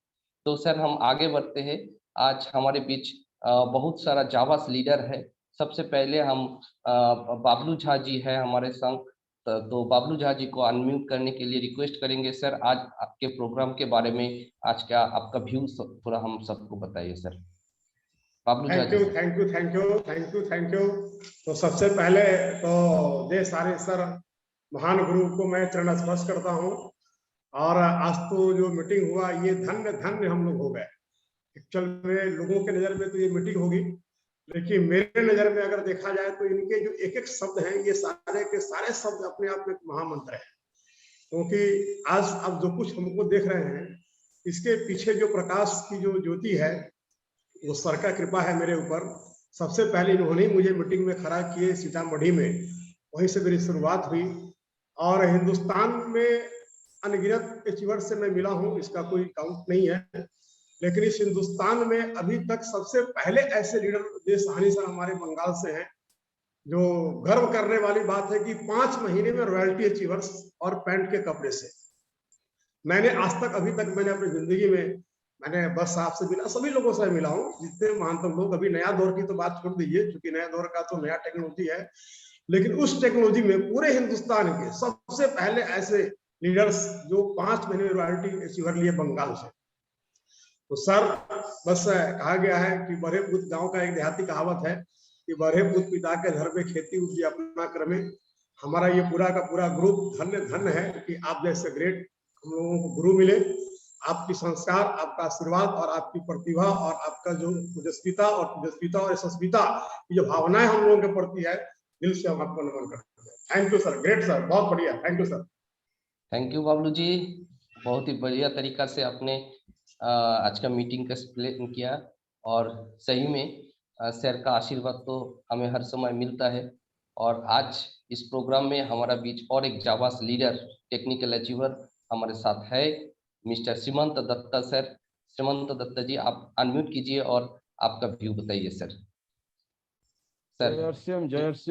S4: तो सर हम आगे बढ़ते हैं। आज हमारे बीच बहुत सारा जावास लीडर है। सबसे पहले हम बाबलू झा जी है हमारे संग, तो बाबलू झा जी को अनम्यूट करने के लिए रिक्वेस्ट करेंगे। सर आज आपके प्रोग्राम के बारे में आज क्या आपका व्यू थोड़ा हम सबको बताइए sir. Bablu Jha ji.
S5: Thank you. तो सबसे पहले तो जय सारे सर महान गुरु को मैं चरण स्पर्श करता हूँ। और आज तो जो मीटिंग हुआ ये धन्य धन्य हम लोग हो गए। एक्चुअल में लोगों के नजर में तो ये मीटिंग होगी, लेकिन मेरे नजर में अगर देखा जाए तो इनके जो एक एक शब्द हैं ये सारे के सारे शब्द अपने आप में एक महामंत्र है। क्योंकि आज आप जो कुछ हमको देख रहे हैं इसके पीछे जो प्रकाश की जो ज्योति है वो सर का कृपा है मेरे ऊपर। सबसे पहले इन्होंने मुझे मीटिंग में खड़ा किए सीतामढ़ी में, वहीं से मेरी शुरुआत हुई। और हिंदुस्तान में अनगिनत अचीवर्स से मैं मिला हूँ, इसका कोई काउंट नहीं है, लेकिन इस हिंदुस्तान में अभी तक सबसे पहले ऐसे लीडर जय साहनी सर हमारे बंगाल से हैं। जो गर्व करने वाली बात है कि 5 महीने में रॉयल्टी अचीवर्स और पैंट के कपड़े से मैंने आज तक अभी तक मैंने अपनी जिंदगी में मैंने बस साहब से मिला, सभी लोगों से मिला हूँ जितने महानतम लोग। अभी नया दौर की तो बात छोड़ दीजिए, क्योंकि नया दौर का तो नया टेक्नोलॉजी है, लेकिन उस टेक्नोलॉजी में पूरे हिंदुस्तान के सबसे पहले ऐसे लीडर्स जो 5 महीने में रॉयल्टी अचीवर लिए बंगाल से। तो सर बस कहा गया है कि बड़े पुत, गांव का एक देहाती कहावत है कि बड़े पुत पिता के घर में खेती उपजी अपना क्रमे। हमारा ये पूरा का पूरा ग्रुप धन्य धन्य है कि आप जैसे ग्रेट हम लोगों को गुरु मिले। आपकी संस्कार, आपका आशीर्वाद और आपकी प्रतिभा और आपका जो तेजस्विता और यशस्विता की जो भावनाएं हम लोगों के प्रति है, दिल से हम आपको नमन करते हैं। Thank you sir, great sir, बहुत बढ़िया, thank you sir.
S4: Thank you Bablu ji, बहुत ही बढ़िया तरीका से आपने आज का मीटिंग का एक्सप्लेन किया। और सही में सर का आशीर्वाद तो हमें हर समय मिलता है। और आज इस प्रोग्राम में हमारा बीच और एक जावास लीडर टेक्निकल अचीवर हमारे साथ है, मिस्टर सीमंत दत्ता सर। सीमंत दत्ता जी आप अनम्यूट कीजिए और आपका व्यू बताइए सर। सर
S7: जय Shyam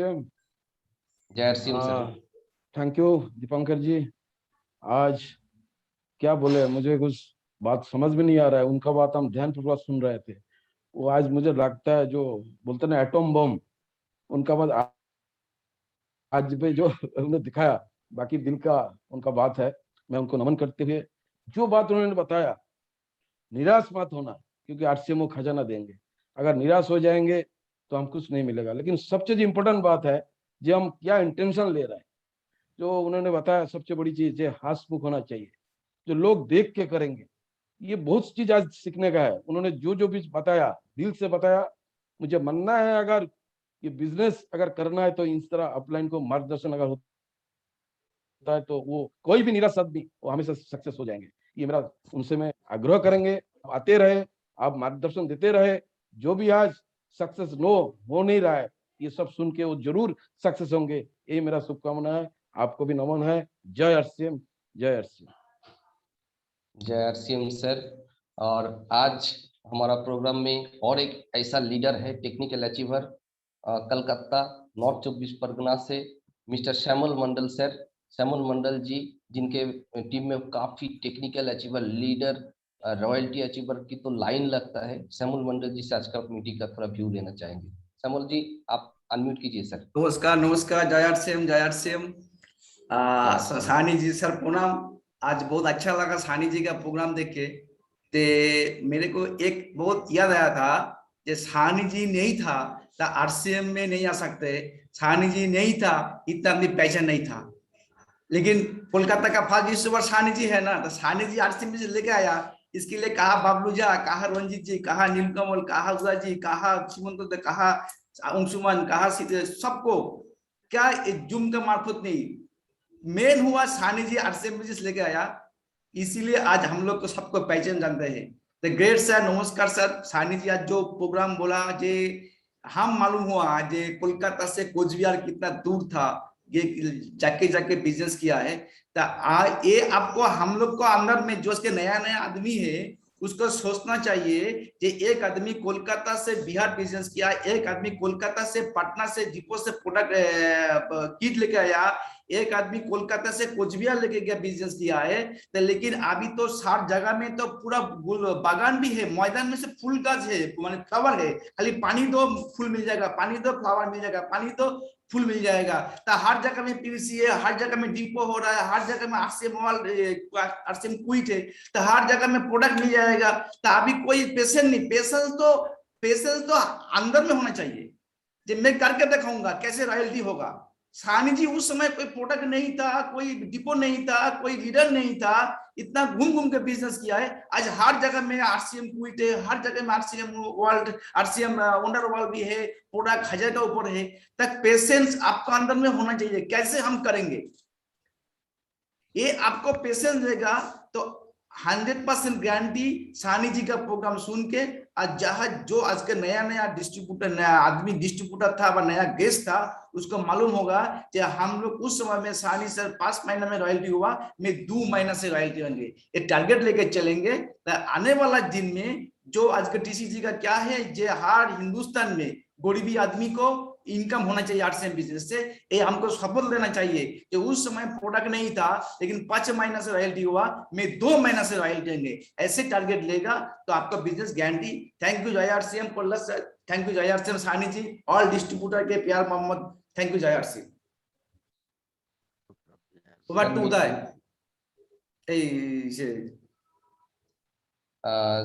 S4: sir.
S7: Thank you Dipankar ji. आज क्या बोले, मुझे कुछ बात समझ में नहीं आ रहा है। उनका बात हम ध्यानपूर्वक सुन रहे थे। वो आज मुझे लगता है जो बोलते ना एटॉम बम, उनका बात आज भी जो उन्होंने दिखाया, बाकी दिल का उनका बात है। मैं उनको नमन करते हुए जो बात उन्होंने बताया, निराश मत होना, क्योंकि आरसीएम खजाना देंगे। अगर निराश हो जाएंगे तो हम कुछ नहीं मिलेगा। लेकिन सबसे जो इम्पोर्टेंट बात है जो हम क्या इंटेंशन ले रहे हैं, जो उन्होंने बताया सबसे बड़ी चीज है हंसमुख होना चाहिए, जो लोग देख के करेंगे। ये बहुत चीज आज सीखने का है। उन्होंने जो भी बताया दिल से बताया। मुझे मानना है अगर ये बिजनेस अगर करना है तो इस तरह अपलाइन को मार्गदर्शन अगर होता है तो वो कोई भी निराश आदमी वो हमेशा सक्सेस हो जाएंगे। ये मेरा उनसे मैं आग्रह करेंगे, आते रहे, आप मार्गदर्शन देते रहे। जो भी आज सक्सेस हो नहीं रहा है, ये सब सुन के वो जरूर सक्सेस होंगे। ये मेरा शुभकामना है। आपको भी नमन है। जय आरसीएम, जय आरसीएम।
S4: जय आरसीएम सर। और आज हमारा प्रोग्राम में और एक ऐसा लीडर है technical achiever Calcutta north 24 Pargana से, मिस्टर श्यामल मंडल सर। श्यामल मंडल जी जिनके टीम में काफी technical achiever leader royalty achiever की तो लाइन लगता है। श्यामल मंडल जी से आज का मीटिंग का थोड़ा व्यू लेना चाहेंगे। श्यामल जी आप अनम्यूट कीजिए सर।
S8: नमस्कार, जय आरसीएम, जय आरसीएम। सानी जी सर प्रणाम। आज बहुत अच्छा लगा सानी जी का प्रोग्राम देख के। ते मेरे को एक बहुत याद आया था कि सानी जी नहीं था तो आरसीएम में नहीं आ सकते। सानी जी नहीं था इतना अपनी पहचान नहीं था। लेकिन कोलकाता का फर्स्ट डिस्ट्रिक्ट सानी जी है ना, तो सानी जी आरसीएम से लेके आया। इसके लिए कहा बाबलू झा, कहा रंजीत जी, कहा नीलकमल, कहा उदय जी, कहा सीमंत, कहा अंशुमन, कहा सबको क्या जूम का मार्फत नहीं, मेन हुआ सानी जी आरसीएम से लेके आया। इसीलिए आज हम लोग को सबको पहचान जानते हैं। द ग्रेट सर, नमस्कार सर। सानी जी आज जो प्रोग्राम बोला जे हम मालूम हुआ जे कोलकाता से कोचबिहार कितना दूर था, ये जाके बिजनेस किया है। तो ये आपको हम लोग को अंदर में जो नया नया आदमी है उसको सोचना चाहिए कि एक आदमी कोलकाता से बिहार बिजनेस किया, एक आदमी कोलकाता से पटना से डिपो से प्रोडक्ट किट लेके आया, एक आदमी कोलकाता से कोचबिहार लेके गया बिजनेस किया है। तो लेकिन अभी तो 60 जगह में तो पूरा बागान भी है, मैदान में से फूल गाछ है, माने फ्लावर है, खाली पानी दो फूल मिल जाएगा, पानी दो फ्लावर मिल जाएगा, पानी दो फूल मिल जाएगा। तो हर जगह में पीवीसी है, हर जगह में डिपो हो रहा है, हर जगह में आरसीएम क्विट है, तो हर जगह में प्रोडक्ट मिल जाएगा। तो अभी कोई पेशेंस नहीं, पेशेंस तो अंदर में होना चाहिए, जब मैं करके दिखाऊंगा कैसे रॉयल्टी होगा। सानी जी उस समय कोई प्रोडक्ट नहीं था, कोई डिपो नहीं था, कोई लीडर नहीं था, इतना घूम घूम के बिजनेस किया है। आज हर जगह में आरसीएम क्विट है, हर जगह में RCM world, RCM wonder world भी है, प्रोडक्ट 1000 का ऊपर है। तक पेशेंस आपको अंदर में होना चाहिए। कैसे हम करेंगे, ये आपको पेशेंस देगा तो 100% गारंटी सानी जी का प्रोग्राम सुन के आज जहां जो आज के नया डिस्ट्रीब्यूटर, नया आदमी डिस्ट्रीब्यूटर था व नया गेस्ट था, उसको मालूम होगा कि हम लोग उस समय में सानी सर 5 महीना में रॉयल्टी हुआ, मैं 2 महीना से रॉयल्टी होंगे, ये टारगेट लेके चलेंगे। तो आने वाला दिन में जो आज के टीसीजी का क्या है, जे हर हिंदुस्तान में गरीबी आदमी को इनकम होना चाहिए आरसीएम बिजनेस से, ये हमको सपोर्ट देना चाहिए कि उस समय प्रोडक्ट नहीं था लेकिन 5 महीना से रॉयल्टी हुआ, मैं 2 महीना से रॉयल्टी देंगे, ऐसे टारगेट लेगा तो आपका बिजनेस गारंटी। थैंक यू जय RCM Kolla sir, thank you जय RCM Sani ji, all distributor के प्यार मोहम्मद, थैंक यू जय RCM. Over to Uday.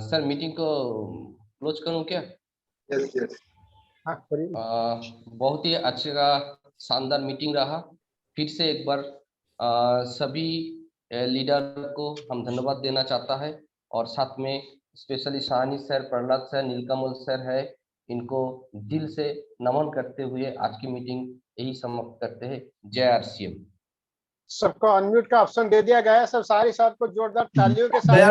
S4: Sir meeting को क्लोज करूं क्या?
S2: Yes yes.
S4: बहुत ही अच्छा शानदार मीटिंग रहा। फिर से एक बार सभी लीडर को हम धन्यवाद देना चाहता है, और साथ में स्पेशली सानी सर, प्रहलाद सर, नीलकमल सर है, इनको दिल से नमन करते हुए आज की मीटिंग यही समाप्त करते हैं। जय आरसीएम।
S5: सबको अनम्यूट का ऑप्शन दे दिया गया है, सब सारे साथ को जोरदार तालियों के साथ
S1: जय